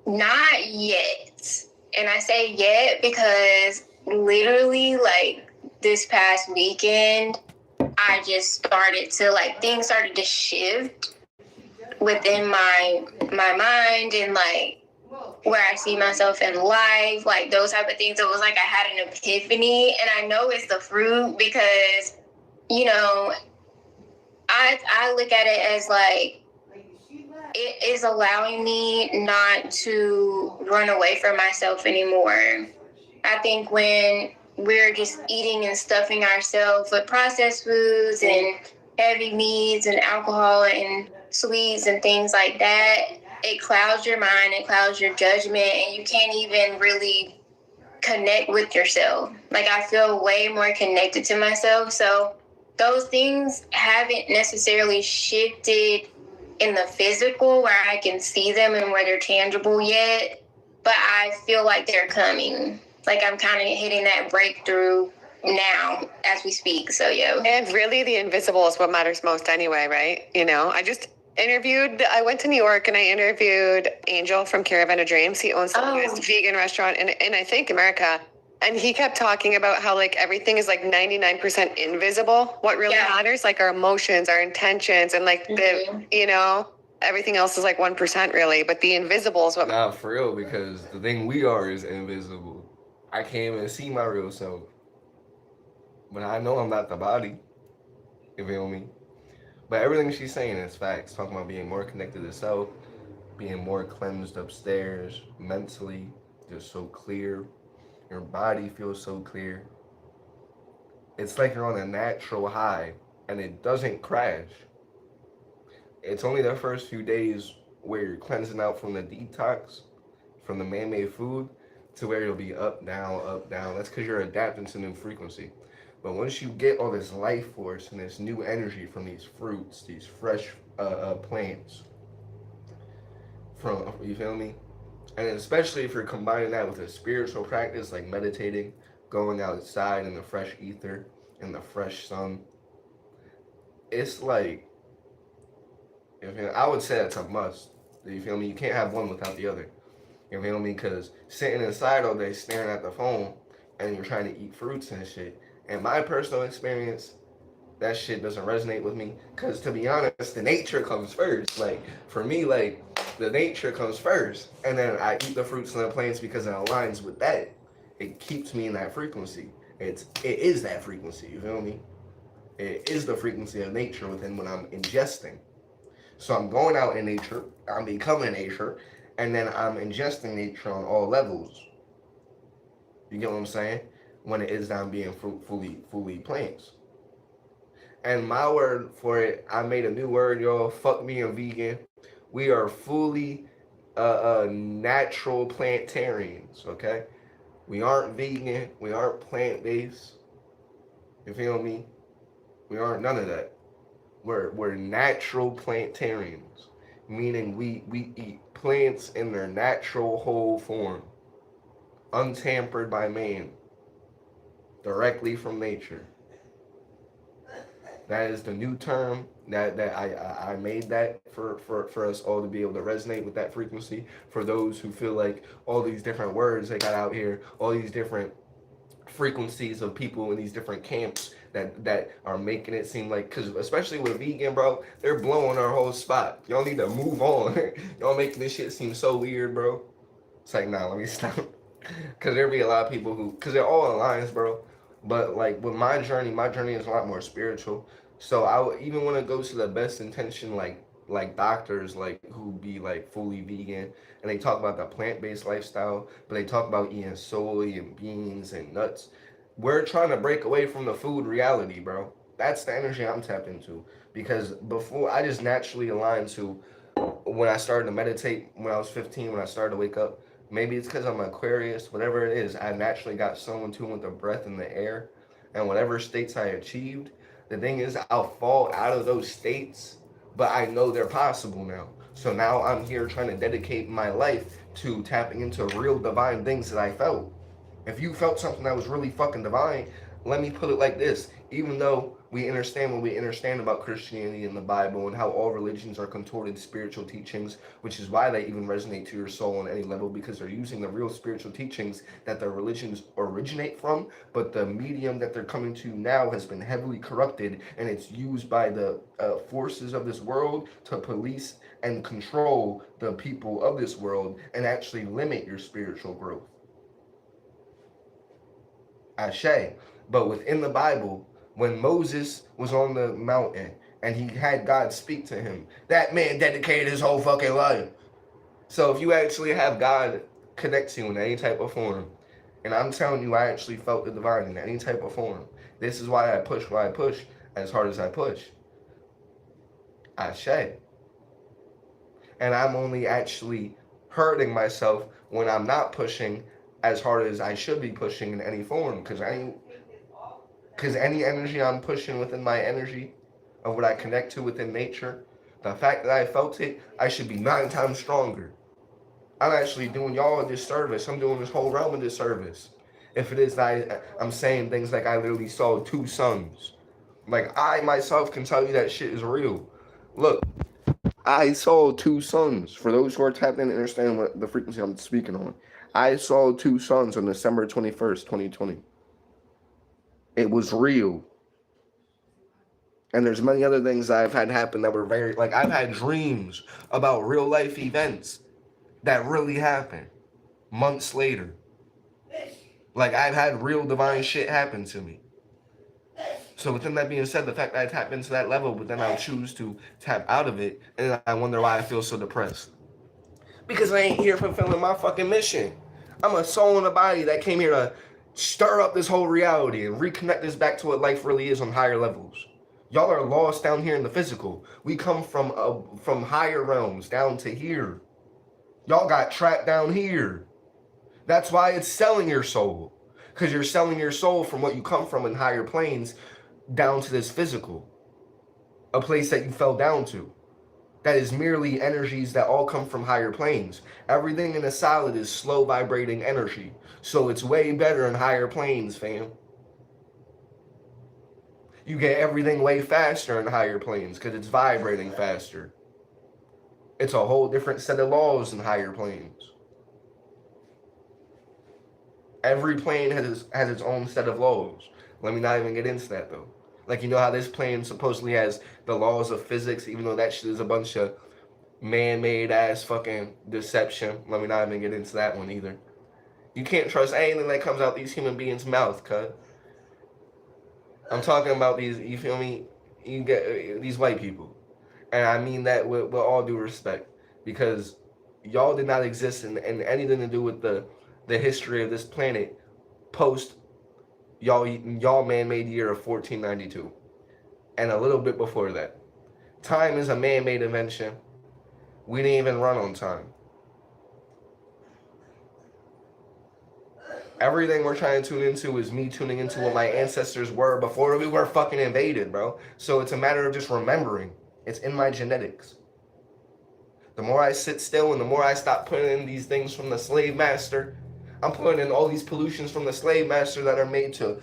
Not yet. And I say yet because literally like this past weekend, I just started to like, things started to shift within my mind and like where I see myself in life, like those type of things. It was like I had an epiphany, and I know it's the fruit because, I look at it as like it is allowing me not to run away from myself anymore. I think when we're just eating and stuffing ourselves with processed foods and heavy meats and alcohol and sweets and things like that, it clouds your mind, it clouds your judgment, and you can't even really connect with yourself. Like I feel way more connected to myself. So those things haven't necessarily shifted in the physical where I can see them and where they're tangible yet, but I feel like they're coming. Like I'm kind of hitting that breakthrough now as we speak. So yeah. And really the invisible is what matters most anyway, right? I went to New York and I interviewed Angel from Caravan of Dreams. He owns the biggest vegan restaurant in I think America. And he kept talking about how like everything is like 99% invisible. What really matters, like our emotions, our intentions, and like everything else is like 1% really. But the invisible is what. Not for real, because the thing we are is invisible. I can't even see my real self. But I know I'm not the body. You feel me? But everything she's saying is facts. Talking about being more connected to self, being more cleansed upstairs, mentally, just so clear. Your body feels so clear. It's like you're on a natural high and it doesn't crash. It's only the first few days where you're cleansing out from the detox, from the man-made food, to where you'll be up, down, up, down. That's because you're adapting to new frequency. But once you get all this life force and this new energy from these fruits, these fresh plants, from, you feel me? And especially if you're combining that with a spiritual practice like meditating, going outside in the fresh ether, in the fresh sun, it's like, you feel me? I would say that's a must. You feel me? You can't have one without the other. You feel me? Because sitting inside all day staring at the phone and you're trying to eat fruits and shit. In my personal experience, that shit doesn't resonate with me. Because to be honest, the nature comes first. Like, for me, like, the nature comes first. And then I eat the fruits and the plants because it aligns with that. It keeps me in that frequency. It is that frequency, you feel me? It is the frequency of nature within what I'm ingesting. So I'm going out in nature, I'm becoming nature, and then I'm ingesting nature on all levels. You get what I'm saying? When it is that I'm being fully plants. And my word for it, I made a new word, y'all. Fuck me, I'm vegan. We are fully natural plantarians, okay? We aren't vegan. We aren't plant-based. You feel me? We aren't none of that. We're natural plantarians, meaning we eat plants in their natural whole form, untampered by man, directly from nature. That is the new term that I made that for us all to be able to resonate with that frequency. For those who feel like all these different words they got out here, all these different frequencies of people in these different camps that are making it seem like, because especially with vegan, bro, they're blowing our whole spot. Y'all need to move on. Y'all making this shit seem so weird, bro. It's like, nah, let me stop. Because there be a lot of people who, because they're all in lines, bro. But like with my journey is a lot more spiritual. So I would even want to go to the best intention, like doctors, like who be like fully vegan, and they talk about the plant-based lifestyle, but they talk about eating soy and beans and nuts. We're trying to break away from the food reality, bro. That's the energy I'm tapped into. Because before, I just naturally aligned to when I started to meditate when I was 15, when I started to wake up. Maybe it's because I'm Aquarius, whatever it is, I naturally got so in tune with the breath in the air. And whatever states I achieved, the thing is, I'll fall out of those states, but I know they're possible now. So now I'm here trying to dedicate my life to tapping into real divine things that I felt. If you felt something that was really fucking divine, let me put it like this. Even though we understand what we understand about Christianity and the Bible and how all religions are contorted spiritual teachings, which is why they even resonate to your soul on any level, because they're using the real spiritual teachings that the religions originate from, but the medium that they're coming to now has been heavily corrupted, and it's used by the forces of this world to police and control the people of this world and actually limit your spiritual growth. Ashe. But within the Bible, when Moses was on the mountain and he had God speak to him, that man dedicated his whole fucking life. So if you actually have God connect to you in any type of form, and I'm telling you, I actually felt the divine in any type of form. This is why I push as hard as I push. Ashe. And I'm only actually hurting myself when I'm not pushing as hard as I should be pushing in any form, because any energy I'm pushing within my energy of what I connect to within nature, the fact that I felt it, I should be 9 times stronger. I'm actually doing y'all a disservice. I'm doing this whole realm a disservice. If it is that I'm saying things like I literally saw 2 suns. Like, I myself can tell you that shit is real. Look, I saw 2 suns. For those who are tapped in and understand what the frequency I'm speaking on, I saw 2 suns on December 21st, 2020. It was real. And there's many other things I've had happen that were very, like, I've had dreams about real life events that really happened months later. Like, I've had real divine shit happen to me. So within that being said, the fact that I tap into that level, but then I choose to tap out of it, and I wonder why I feel so depressed. Because I ain't here fulfilling my fucking mission. I'm a soul in a body that came here to stir up this whole reality and reconnect this back to what life really is on higher levels. Y'all are lost down here in the physical. We come from higher realms down to here. Y'all got trapped down here. That's why it's selling your soul. Because you're selling your soul from what you come from in higher planes down to this physical. A place that you fell down to. That is merely energies that all come from higher planes. Everything in a solid is slow vibrating energy. So it's way better in higher planes, fam. You get everything way faster in higher planes because it's vibrating faster. It's a whole different set of laws in higher planes. Every plane has its own set of laws. Let me not even get into that though. Like, you know how this plane supposedly has the laws of physics, even though that shit is a bunch of man-made ass fucking deception. Let me not even get into that one either. You can't trust anything that comes out these human beings' mouth, cut. I'm talking about these, you feel me? You get these white people. And I mean that with all due respect. Because y'all did not exist in anything to do with the history of this planet post y'all man-made year of 1492 and a little bit before that. Time is a man-made invention. We didn't even run on time. Everything we're trying to tune into is me tuning into what my ancestors were before we were fucking invaded, bro. So it's a matter of just remembering. It's in my genetics. The more I sit still and the more I stop putting in these things from the slave master, I'm putting in all these pollutions from the slave master that are made to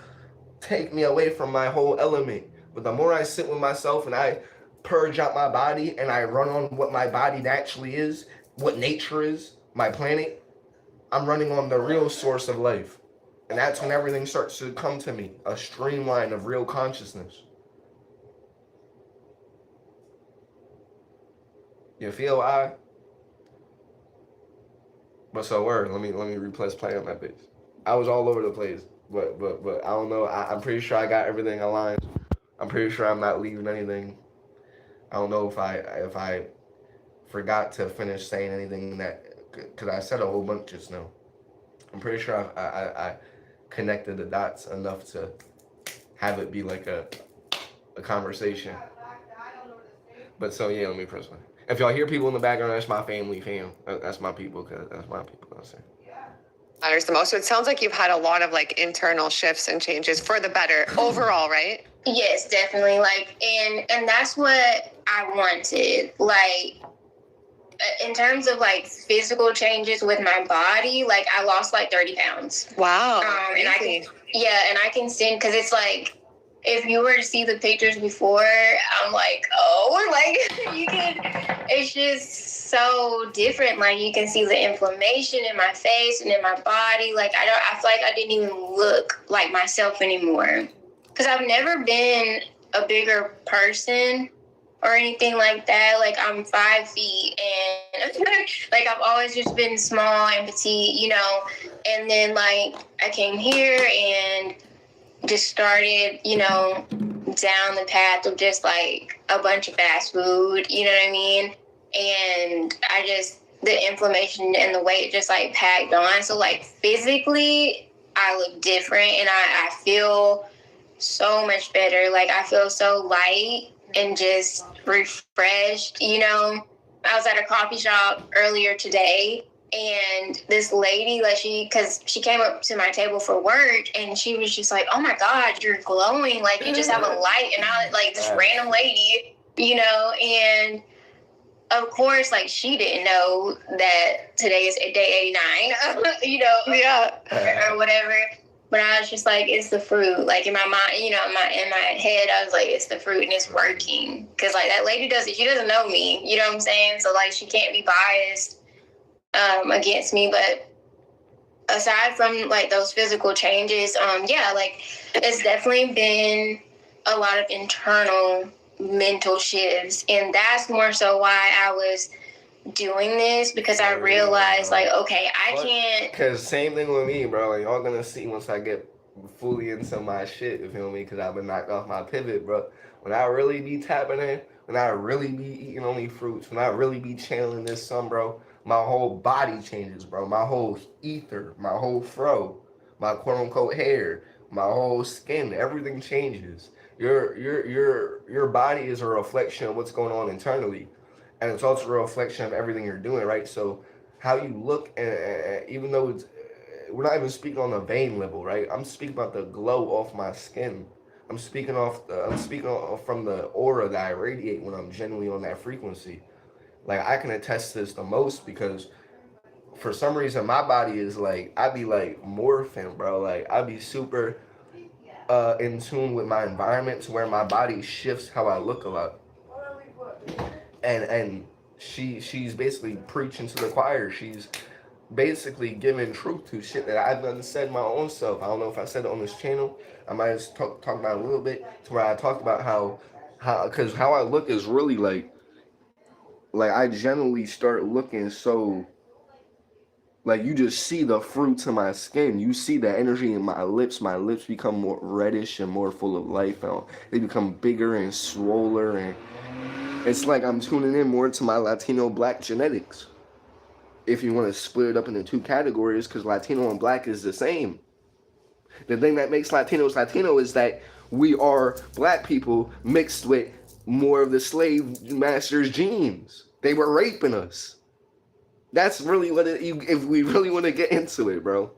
take me away from my whole element. But the more I sit with myself and I purge out my body and I run on what my body naturally is, what nature is, my planet, I'm running on the real source of life. And that's when everything starts to come to me, a streamline of real consciousness. You feel I? But so word, let me replace play on that bitch. I was all over the place, but I don't know. I'm pretty sure I got everything aligned. I'm pretty sure I'm not leaving anything. I don't know if I forgot to finish saying anything that, because I said a whole bunch just now. I'm pretty sure I connected the dots enough to have it be like a conversation. But so yeah, let me press one. If y'all hear people in the background, that's my family, fam. That's my people, cause that's my people. I'll say. Matters the most. So it sounds like you've had a lot of like internal shifts and changes for the better overall, right? Yes, definitely. Like, and that's what I wanted. Like, in terms of like physical changes with my body, like I lost like 30 pounds. Wow. And I can send, because it's like, if you were to see the pictures before, I'm like, oh, like you can, it's just so different. Like you can see the inflammation in my face and in my body. Like I feel like I didn't even look like myself anymore. Because I've never been a bigger person or anything like that. Like I'm 5 feet and like I've always just been small and petite, you know. And then like I came here and just started, you know, down the path of just like a bunch of fast food, you know what I mean? And I just, the inflammation and the weight just like packed on. So like physically I look different and I feel so much better. Like I feel so light and just refreshed, you know. I was at a coffee shop earlier today and this lady, like because she came up to my table for work and she was just like, oh my God, you're glowing. Like you just have a light. And I like this random lady, you know, and of course, like she didn't know that today is day 89, you know, or whatever. But I was just like, it's the fruit. Like in my mind, you know, in my head, I was like, it's the fruit and it's working. Because like that lady she doesn't know me, you know what I'm saying? So like she can't be biased against me. But aside from like those physical changes, like it's definitely been a lot of internal mental shifts. And that's more so why I was doing this, because I realized like, okay, I can't. Because same thing with me, bro. Like, y'all gonna see once I get fully into my shit, you feel me? Because I've been knocked off my pivot, bro. When I really be tapping in, when I really be eating only fruits, when I really be channeling this sun, bro, my whole body changes, bro. My whole ether, my whole fro, my quote unquote hair, my whole skin, everything changes. Your body is a reflection of what's going on internally, and it's also a reflection of everything you're doing, right? So how you look, and even though it's, we're not even speaking on the vein level, right? I'm speaking about the glow off my skin. I'm speaking from the aura that I radiate when I'm genuinely on that frequency. Like I can attest to this the most because for some reason my body is like I be like morphing, bro. Like I be super in tune with my environment to where my body shifts how I look a lot. And she's basically preaching to the choir. She's basically giving truth to shit that I've done said my own self. I don't know if I said it on this channel. I might have talked about it a little bit to where I talked about because how I look is really like I generally start looking so like you just see the fruit to my skin. You see the energy in my lips. My lips become more reddish and more full of life. They become bigger and swoller, and it's like I'm tuning in more to my Latino black genetics. If you want to split it up into two categories, because Latino and black is the same. The thing that makes Latinos Latino is that we are black people mixed with more of the slave masters' genes. They were raping us. That's really what it, if we really want to get into it, bro.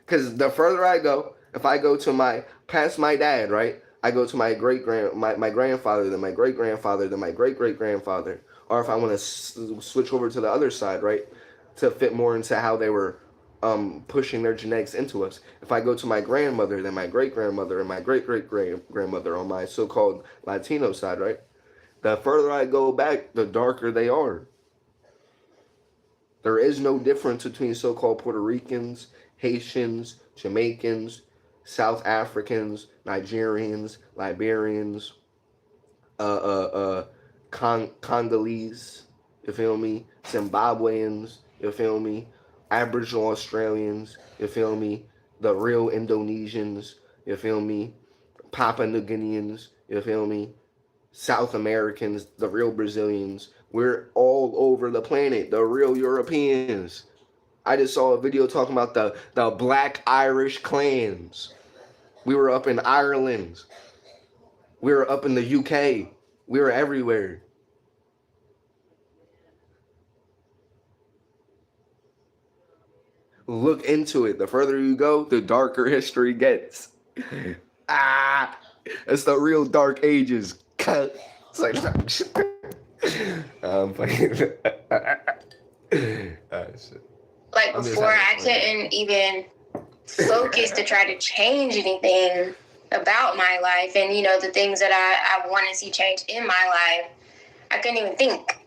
Because the further I go, if I go to past my dad, right? I go to my grandfather, then my great grandfather, then my great great grandfather. Or if I want to switch over to the other side, right? To fit more into how they were pushing their genetics into us. If I go to my grandmother, then my great grandmother, and my great great grandmother on my so-called Latino side, right? The further I go back, the darker they are. There is no difference between so-called Puerto Ricans, Haitians, Jamaicans, South Africans, Nigerians, Liberians, Congolese, you feel me? Zimbabweans, you feel me? Aboriginal Australians, you feel me? The real Indonesians, you feel me? Papua New Guineans, you feel me? South Americans, the real Brazilians. We're all over the planet, the real Europeans. I just saw a video talking about the Black Irish clans. We were up in Ireland. We were up in the UK. We were everywhere. Look into it. The further you go, the darker history gets. It's the real dark ages. It's like, I'm fucking. Shit. Like before, I couldn't even focus to try to change anything about my life, and the things that I want to see change in my life. I couldn't even think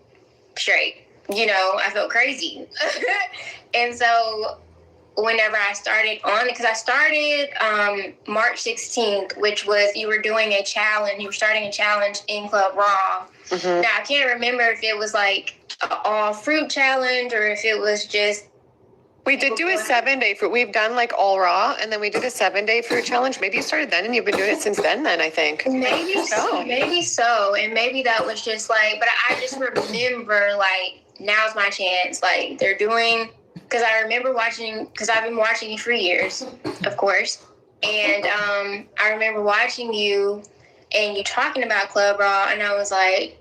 straight. I felt crazy, and so whenever I started on, because I started March 16th, which was you were doing a challenge. You were starting a challenge in Club Raw. Mm-hmm. Now I can't remember if it was like an all fruit challenge or if it was just. We did do a 7-day fruit. We've done like all raw, and then we did a 7-day fruit challenge. Maybe you started then, and you've been doing it since then. I think. Maybe so. Maybe so, and maybe that was just like. But I just remember like now's my chance. Like they're doing. Because I remember watching, because I've been watching you for years, of course. And I remember watching you and you talking about Club Raw. And I was like,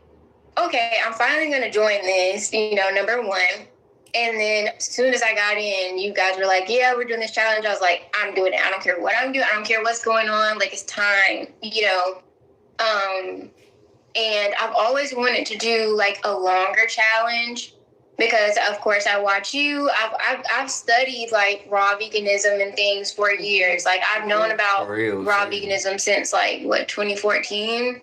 okay, I'm finally going to join this, number one. And then as soon as I got in, you guys were like, yeah, we're doing this challenge. I was like, I'm doing it. I don't care what I'm doing. I don't care what's going on. Like, it's time, And I've always wanted to do like a longer challenge. Because of course I watch you. I've studied like raw veganism and things for years. Like I've known about raw veganism since like 2014, and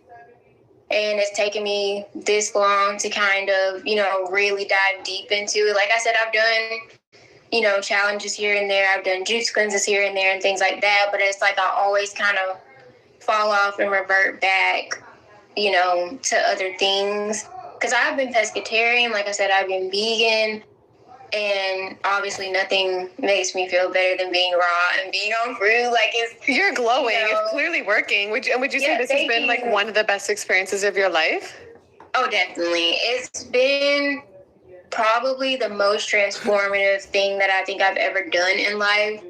it's taken me this long to kind of really dive deep into it. Like I said, I've done challenges here and there. I've done juice cleanses here and there and things like that. But it's like I always kind of fall off and revert back, to other things. Because I've been pescatarian, like I said, I've been vegan, And obviously, nothing makes me feel better than being raw and being on fruit. Like, You're glowing. You know, it's clearly working. Would you say Yeah, this has thank been like you. one of the best experiences of your life? Oh, definitely. It's been probably the most transformative thing that I think I've ever done in life.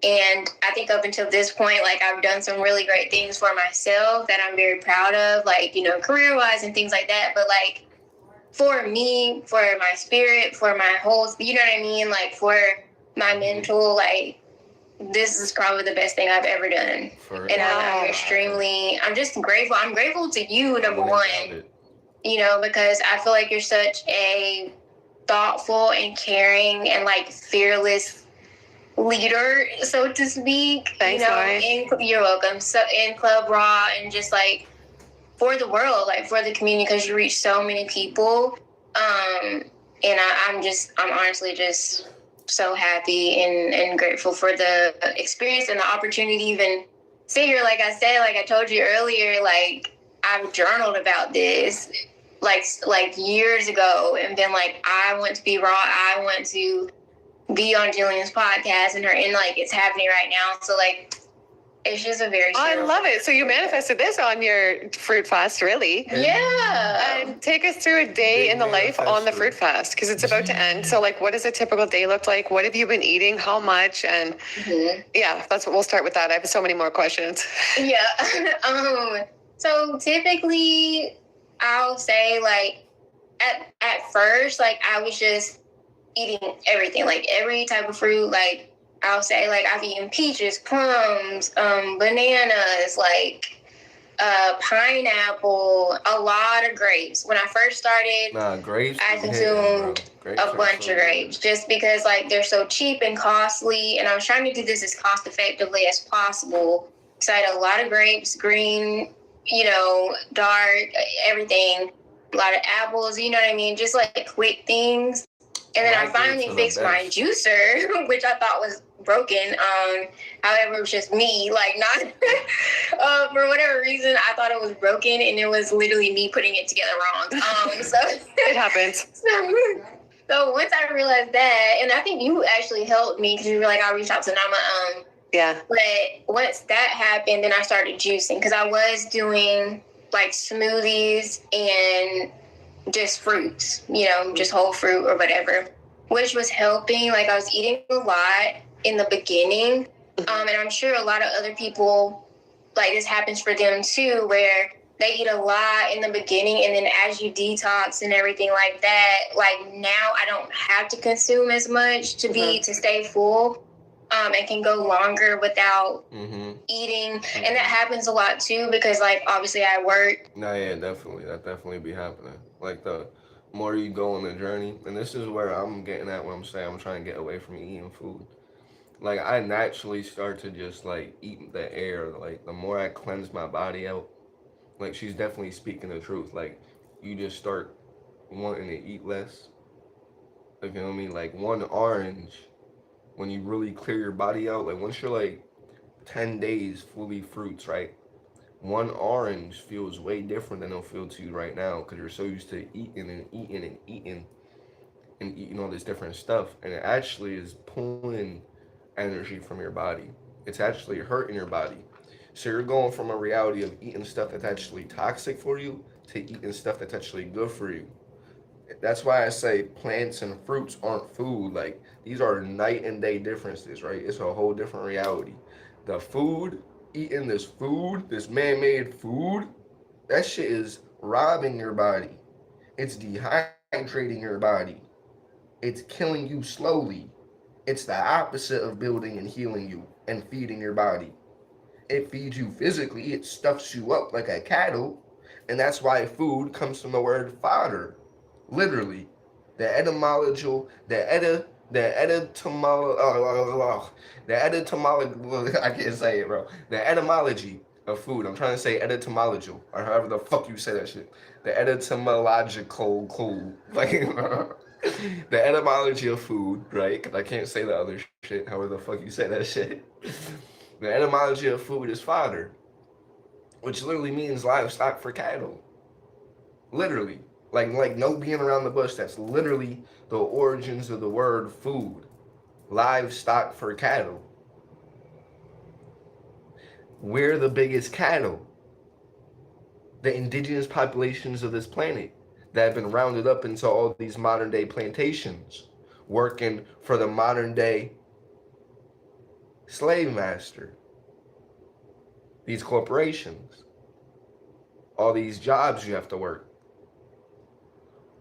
And I think up until this point, like, I've done some really great things for myself that I'm very proud of, like, you know, career wise and things like that. But like, for me, for my spirit, for my whole, you know what I mean? Like, for my mental, like, this is probably the best thing I've ever done. And I'm just grateful. I'm grateful to you, number one, you know, because I feel like you're such a thoughtful and caring and like fearless leader, so to speak. Thanks, you know, you're welcome. So in Club Raw and just like for the world, like for the community, because you reach so many people. And I'm honestly just so happy and grateful for the experience and the opportunity to even sit here. Like I said, like I told you earlier, like I've journaled about this like years ago and been like, I want to be raw. I want to be on Jillian's podcast and like it's happening right now. So like it's just a very I love it. So you manifested this on your fruit fast, really? Yeah. And take us through a day in the life on the fruit fast, because it's about to end. So like, what does a typical day look like? What have you been eating? How much? And yeah, that's what we'll start with that. I have so many more questions. Yeah. So typically I'll say like at first, like I was just eating everything, like every type of fruit. Like I'll say like I've eaten peaches, plums, bananas, like pineapple, a lot of grapes. When I first started, grapes. I consumed a bunch of grapes just because like they're so cheap and costly, and I was trying to do this as cost effectively as possible. So I had a lot of grapes, green, you know, dark, everything. A lot of apples, you know what I mean? Just like quick things. And then I finally fixed my juicer, which I thought was broken. However, it was just me, like not for whatever reason, I thought it was broken, and it was literally me putting it together wrong. So it happens. So once I realized that, and I think you actually helped me because you were like, I'll reach out to Nama. Yeah. But once that happened, then I started juicing because I was doing like smoothies and just fruits, you know, just whole fruit or whatever, which was helping. Like I was eating a lot in the beginning. And I'm sure a lot of other people, like this happens for them too, where they eat a lot in the beginning and then as you detax and everything like that, like now I don't have to consume as much to stay full. And can go longer without eating. And that happens a lot too because like obviously I work. No, yeah, definitely. That definitely be happening. Like the more you go on the journey, and this is where I'm getting at when I'm saying I'm trying to get away from eating food. Like I naturally start to just like eat the air. Like the more I cleanse my body out, like she's definitely speaking the truth. Like you just start wanting to eat less. You know what I mean? Like one orange, when you really clear your body out, like once you're like 10 days fully fruits, right? One orange feels way different than it'll feel to you right now because you're so used to eating and eating and eating and eating all this different stuff. And it actually is pulling energy from your body. It's actually hurting your body. So you're going from a reality of eating stuff that's actually toxic for you to eating stuff that's actually good for you. That's why I say plants and fruits aren't food. Like these are night and day differences, right? It's a whole different reality. The food, eating this food, this man-made food, that shit is robbing your body. It's dehydrating your body. It's killing you slowly. It's the opposite of building and healing you and feeding your body. It feeds you physically, it stuffs you up like a cattle, and that's why food comes from the word fodder. Literally. The etymology, I can't say it, bro. The etymology of food. I'm trying to say etymological, or however the fuck you say that shit. The etymological, like, the etymology of food, right? Because I can't say the other shit, however the fuck you say that shit. The etymology of food is fodder, which literally means livestock for cattle. Literally. Like no being around the bush. That's literally the origins of the word food. Livestock for cattle. We're the biggest cattle. The indigenous populations of this planet that have been rounded up into all these modern day plantations, working for the modern day slave master. These corporations, all these jobs you have to work,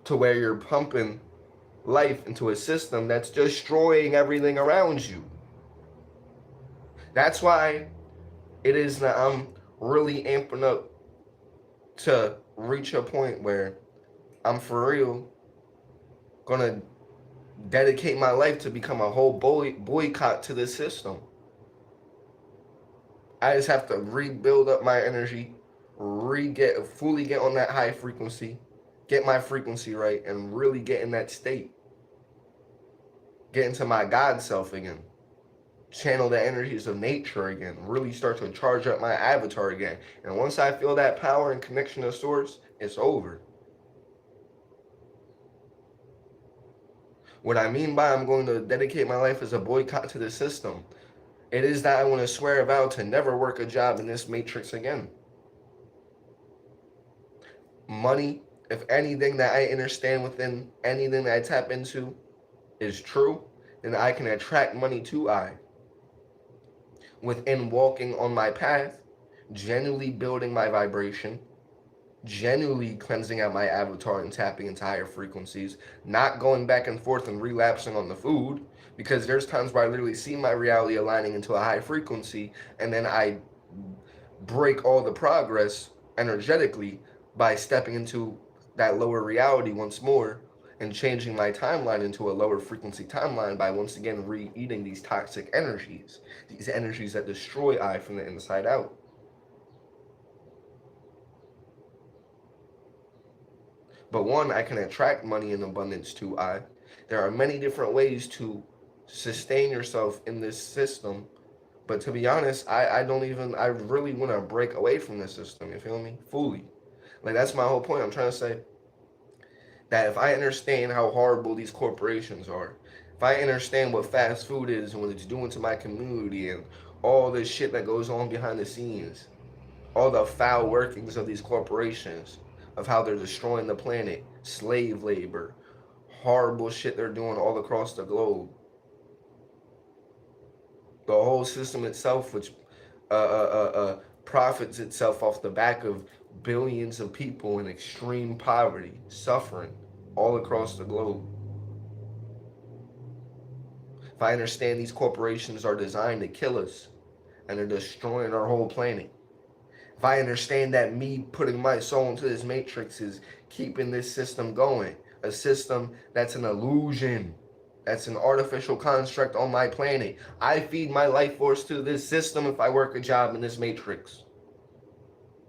to where you're pumping life into a system that's destroying everything around you. That's why it is that I'm really amping up to reach a point where I'm for real gonna dedicate my life to become a whole boycott to this system. I just have to rebuild up my energy, fully get on that high frequency, get my frequency right, and really get in that state. Get into my God self again. Channel the energies of nature again. Really start to charge up my avatar again. And once I feel that power and connection to source, it's over. What I mean by I'm going to dedicate my life as a boycott to the system, it is that I want to swear a vow to never work a job in this matrix again. Money, if anything that I understand within anything that I tap into is true, then I can attract money to I. Within walking on my path, genuinely building my vibration, genuinely cleansing out my avatar and tapping into higher frequencies, not going back and forth and relapsing on the food, because there's times where I literally see my reality aligning into a high frequency and then I break all the progress energetically by stepping into that lower reality once more and changing my timeline into a lower frequency timeline by once again re-eating these toxic energies, these energies that destroy I from the inside out. But one, I can attract money in abundance to I. There are many different ways to sustain yourself in this system. But to be honest, I really want to break away from this system, you feel me? Fully. Like, that's my whole point. I'm trying to say that if I understand how horrible these corporations are, if I understand what fast food is and what it's doing to my community and all this shit that goes on behind the scenes, all the foul workings of these corporations, of how they're destroying the planet, slave labor, horrible shit they're doing all across the globe. The whole system itself, which profits itself off the back of billions of people in extreme poverty, suffering all across the globe. If I understand these corporations are designed to kill us and they're destroying our whole planet, if I understand that me putting my soul into this matrix is keeping this system going, a system that's an illusion, that's an artificial construct on my planet. I feed my life force to this system if I work a job in this matrix.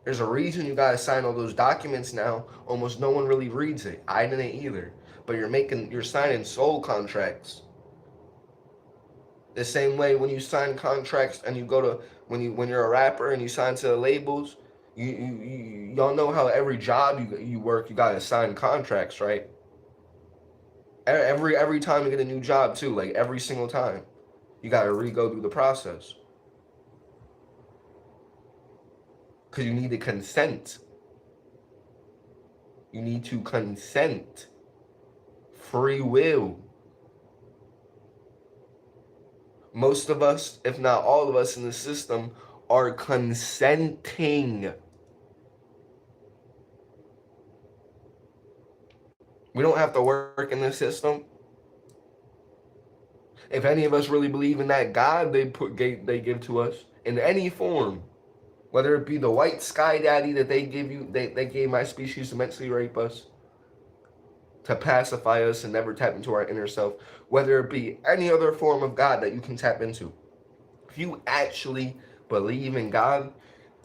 There's a reason you gotta sign all those documents now. Almost no one really reads it. I didn't either. But you're signing soul contracts. The same way when you sign contracts and you go to when you're a rapper and you sign to the labels, y'all know how every job you work, you gotta sign contracts, right? Every time you get a new job too, like every single time, you gotta go through the process. Because you need to consent. You need to consent. Free will. Most of us, if not all of us in the system, are consenting. We don't have to work in the system. If any of us really believe in that God they give to us in any form, whether it be the white sky daddy that they gave my species to mentally rape us, to pacify us and never tap into our inner self, whether it be any other form of God that you can tap into. If you actually believe in God,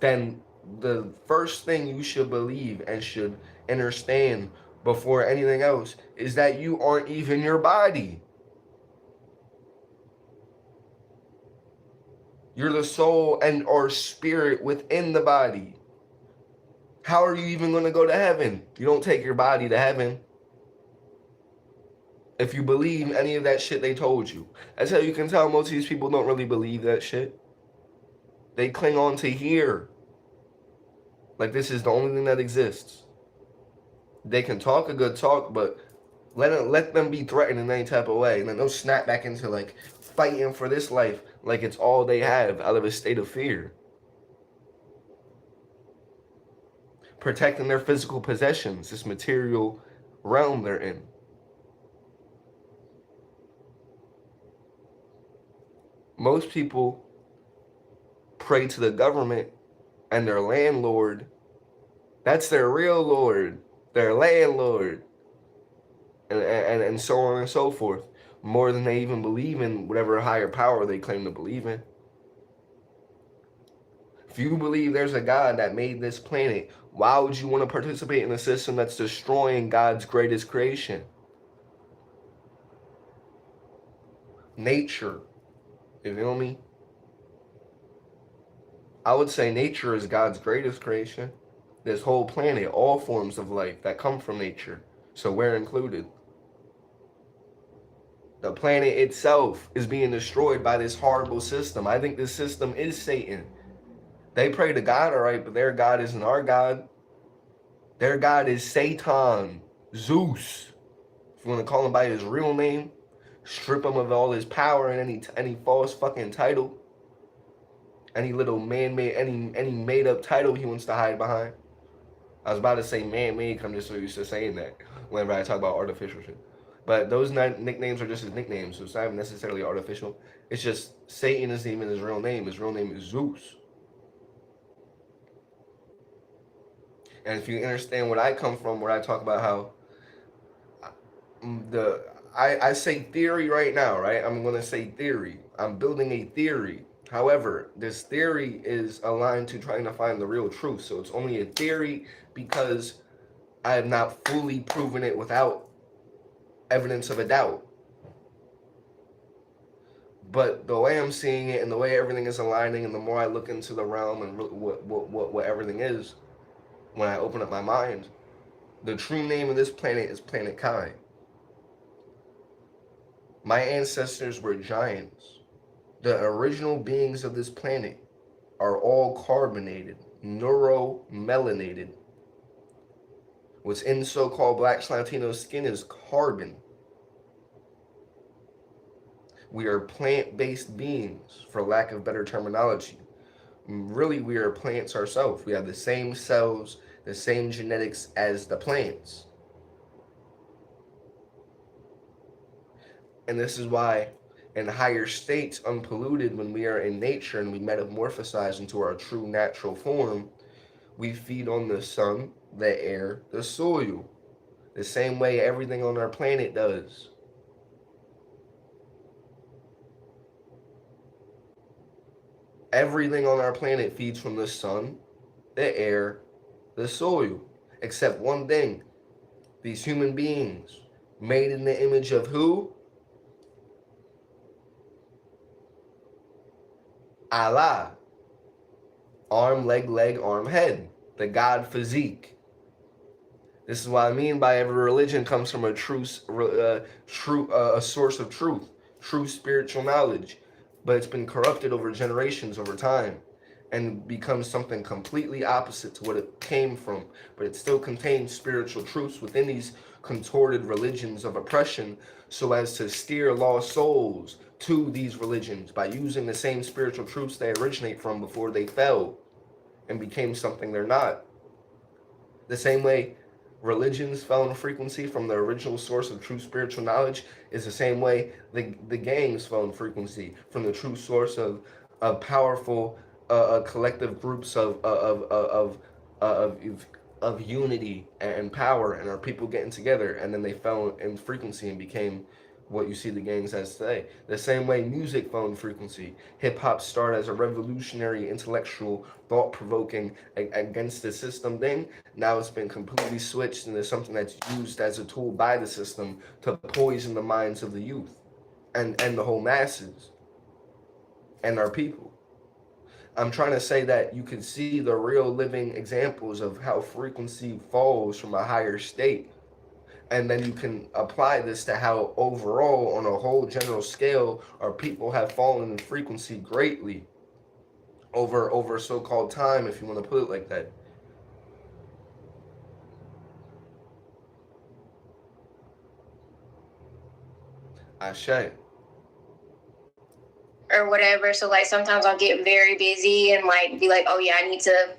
then the first thing you should believe and should understand before anything else is that you aren't even your body. You're the soul and or spirit within the body. How are you even going to go to heaven? You don't take your body to heaven. If you believe any of that shit they told you. That's how you can tell most of these people don't really believe that shit. They cling on to here. Like this is the only thing that exists. They can talk a good talk, but let them be threatened in any type of way. And then they'll snap back into like fighting for this life like it's all they have out of a state of fear. Protecting their physical possessions, this material realm they're in. Most people pray to the government and their landlord. That's their real lord, their landlord, and so on and so forth, more than they even believe in whatever higher power they claim to believe in. If you believe there's a God that made this planet, why would you want to participate in a system that's destroying God's greatest creation? Nature. You feel me? I would say nature is God's greatest creation. This whole planet, all forms of life that come from nature. So we're included. The planet itself is being destroyed by this horrible system. I think this system is Satan. They pray to God, all right, but their God isn't our God. Their God is Satan, Zeus. If you want to call him by his real name, strip him of all his power and any false fucking title, any little man-made, any made-up title he wants to hide behind. I was about to say man-made, I'm just so used to saying that whenever I talk about artificial shit. But those nicknames are just his nicknames, so it's not even necessarily artificial. It's just Satan isn't even his real name. His real name is Zeus. And if you understand where I come from, where I talk about how I say theory right now, right? I'm going to say theory. I'm building a theory. However, this theory is aligned to trying to find the real truth. So it's only a theory because I have not fully proven it without evidence of a doubt. But the way I'm seeing it and the way everything is aligning, and the more I look into the realm and what everything is, when I open up my mind, the true name of this planet is Planet Kai. My ancestors were giants. The original beings of this planet are all carbonated, neuromelanated. What's in so-called Black/Latino skin is carbon. We are plant-based beings, for lack of better terminology. Really, we are plants ourselves. We have the same cells, the same genetics as the plants. And this is why in higher states, unpolluted, when we are in nature and we metamorphosize into our true natural form, we feed on the sun, the air, the soil, the same way everything on our planet does. Everything on our planet feeds from the sun, the air, the soil, except one thing. These human beings, made in the image of who? Allah. Arm, leg, arm, head. The God physique. This is what I mean by every religion comes from a source of truth, true spiritual knowledge, but it's been corrupted over generations, over time, and becomes something completely opposite to what it came from. But it still contains spiritual truths within these contorted religions of oppression, so as to steer lost souls to these religions by using the same spiritual truths they originate from before they fell and became something they're not. The same way religions fell in frequency from the original source of true spiritual knowledge is the same way the gangs fell in frequency from the true source of powerful collective groups of unity and power, and our people getting together, and then they fell in frequency and became what you see the gangs as today. The same way music fell in frequency. Hip-hop started as a revolutionary, intellectual, thought-provoking, against the system thing. Now it's been completely switched into something that's used as a tool by the system to poison the minds of the youth and the whole masses and our people. I'm trying to say that you can see the real living examples of how frequency falls from a higher state. And then you can apply this to how overall, on a whole general scale, our people have fallen in frequency greatly over so-called time, if you want to put it like that. Ashe. or whatever. So like sometimes I'll get very busy and like be like, oh yeah, I need to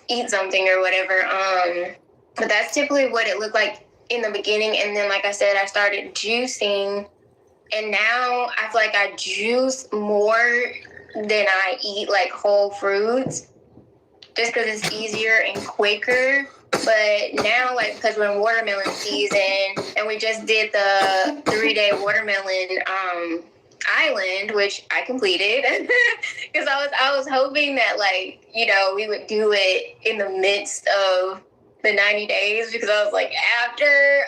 eat something or whatever. But that's typically what it looked like in the beginning. And then, like I said, I started juicing, and now I feel like I juice more than I eat like whole fruits, just because it's easier and quicker. But now, like, because we're in watermelon season, and we just did the 3-day watermelon island, which I completed, because I was hoping that, like, you know, we would do it in the midst of the 90 days, because I was like, after,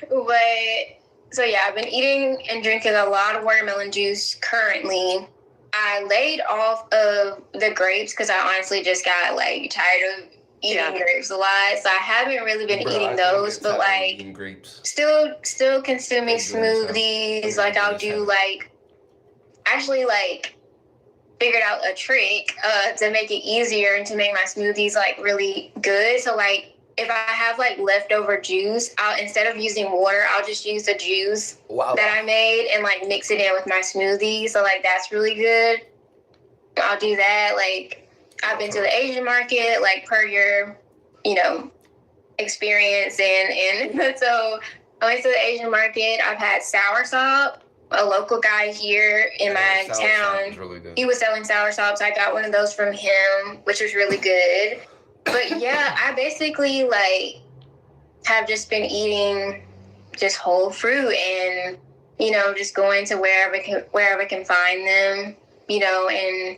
but so yeah, I've been eating and drinking a lot of watermelon juice currently. I laid off of the grapes because I honestly just got like tired of eating grapes a lot, so I haven't really been eating those, but like still consuming smoothies. Like I'll do like, actually like figured out a trick to make it easier and to make my smoothies like really good. So like if I have like leftover juice, I'll, instead of using water, I'll just use the juice that I made and like mix it in with my smoothie. So like that's really good. I'll do that. Like I've been to the Asian market, like per your, you know, experience, and so I went to the Asian market. I've had soursop. A local guy here in my town, really, he was selling soursop, so I got one of those from him, which was really good. But yeah, I basically like have just been eating just whole fruit, and you know, just going to wherever I can find them, you know, and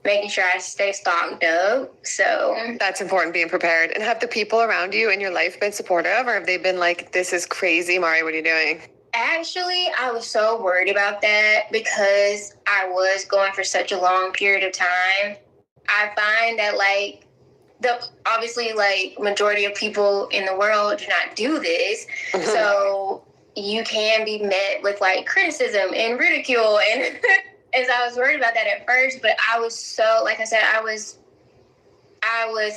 making sure I stay stocked up. So that's important, being prepared. And have the people around you in your life been supportive, or have they been like, this is crazy, Mari, what are you doing? Actually, I was so worried about that because I was going for such a long period of time. I find that like obviously like majority of people in the world do not do this. Mm-hmm. So you can be met with like criticism and ridicule, and and so I was worried about that at first, but I was so, like I said, I was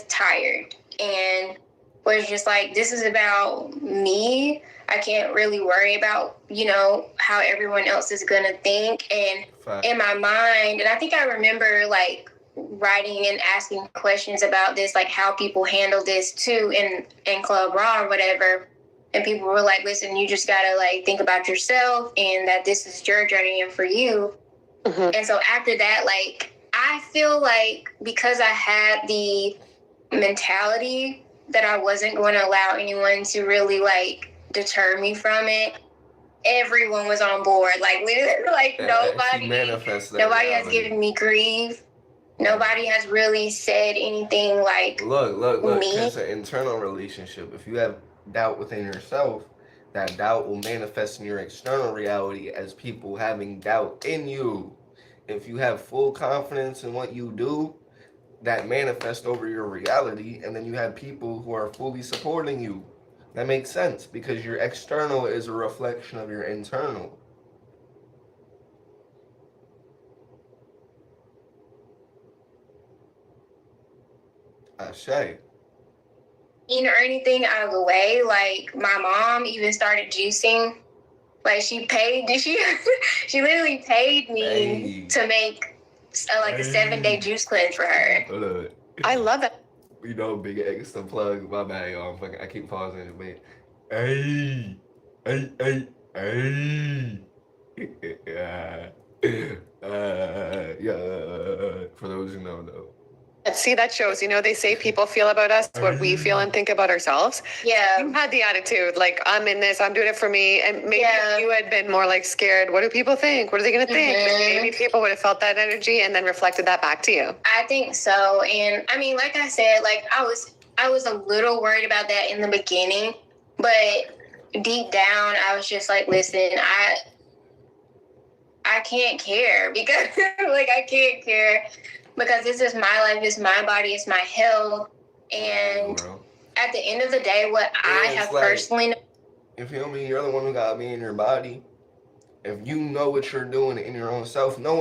tired and was just like, this is about me. I can't really worry about, you know, how everyone else is going to think. And in my mind, and I think I remember like writing and asking questions about this, like how people handle this too in Club Raw or whatever. And people were like, listen, you just got to like think about yourself and that this is your journey and for you. Mm-hmm. And so after that, like, I feel like because I had the mentality that I wasn't going to allow anyone to really like deter me from it, everyone was on board. Like literally, like nobody has given me grief. Nobody has really said anything like look. It's an internal relationship. If you have doubt within yourself, that doubt will manifest in your external reality as people having doubt in you. If you have full confidence in what you do, that manifests over your reality, and then you have people who are fully supporting you. That makes sense because your external is a reflection of your internal. Ashe. Or anything out of the way. Like my mom even started juicing. Like she literally paid me to make like a 7-day juice cleanse for her. I love it. You know, big extra plug. My bad, y'all. I keep pausing it, man. Hey. Yeah. For those who know, though. See, that shows, you know, they say people feel about us what we feel and think about ourselves. Yeah. You had the attitude, like, I'm in this, I'm doing it for me. And maybe if you had been more like scared, what do people think? What are they going to think? Mm-hmm. Maybe people would have felt that energy and then reflected that back to you. I think so. And I mean, like I said, like I was a little worried about that in the beginning, but deep down, I was just like, listen, I I can't care because like I can't care because this is my life, it's my body, it's my health. And at the end of the day, what I have like, personally, you feel me? You're the one who gotta be in your body. If you know what you're doing in your own self, no one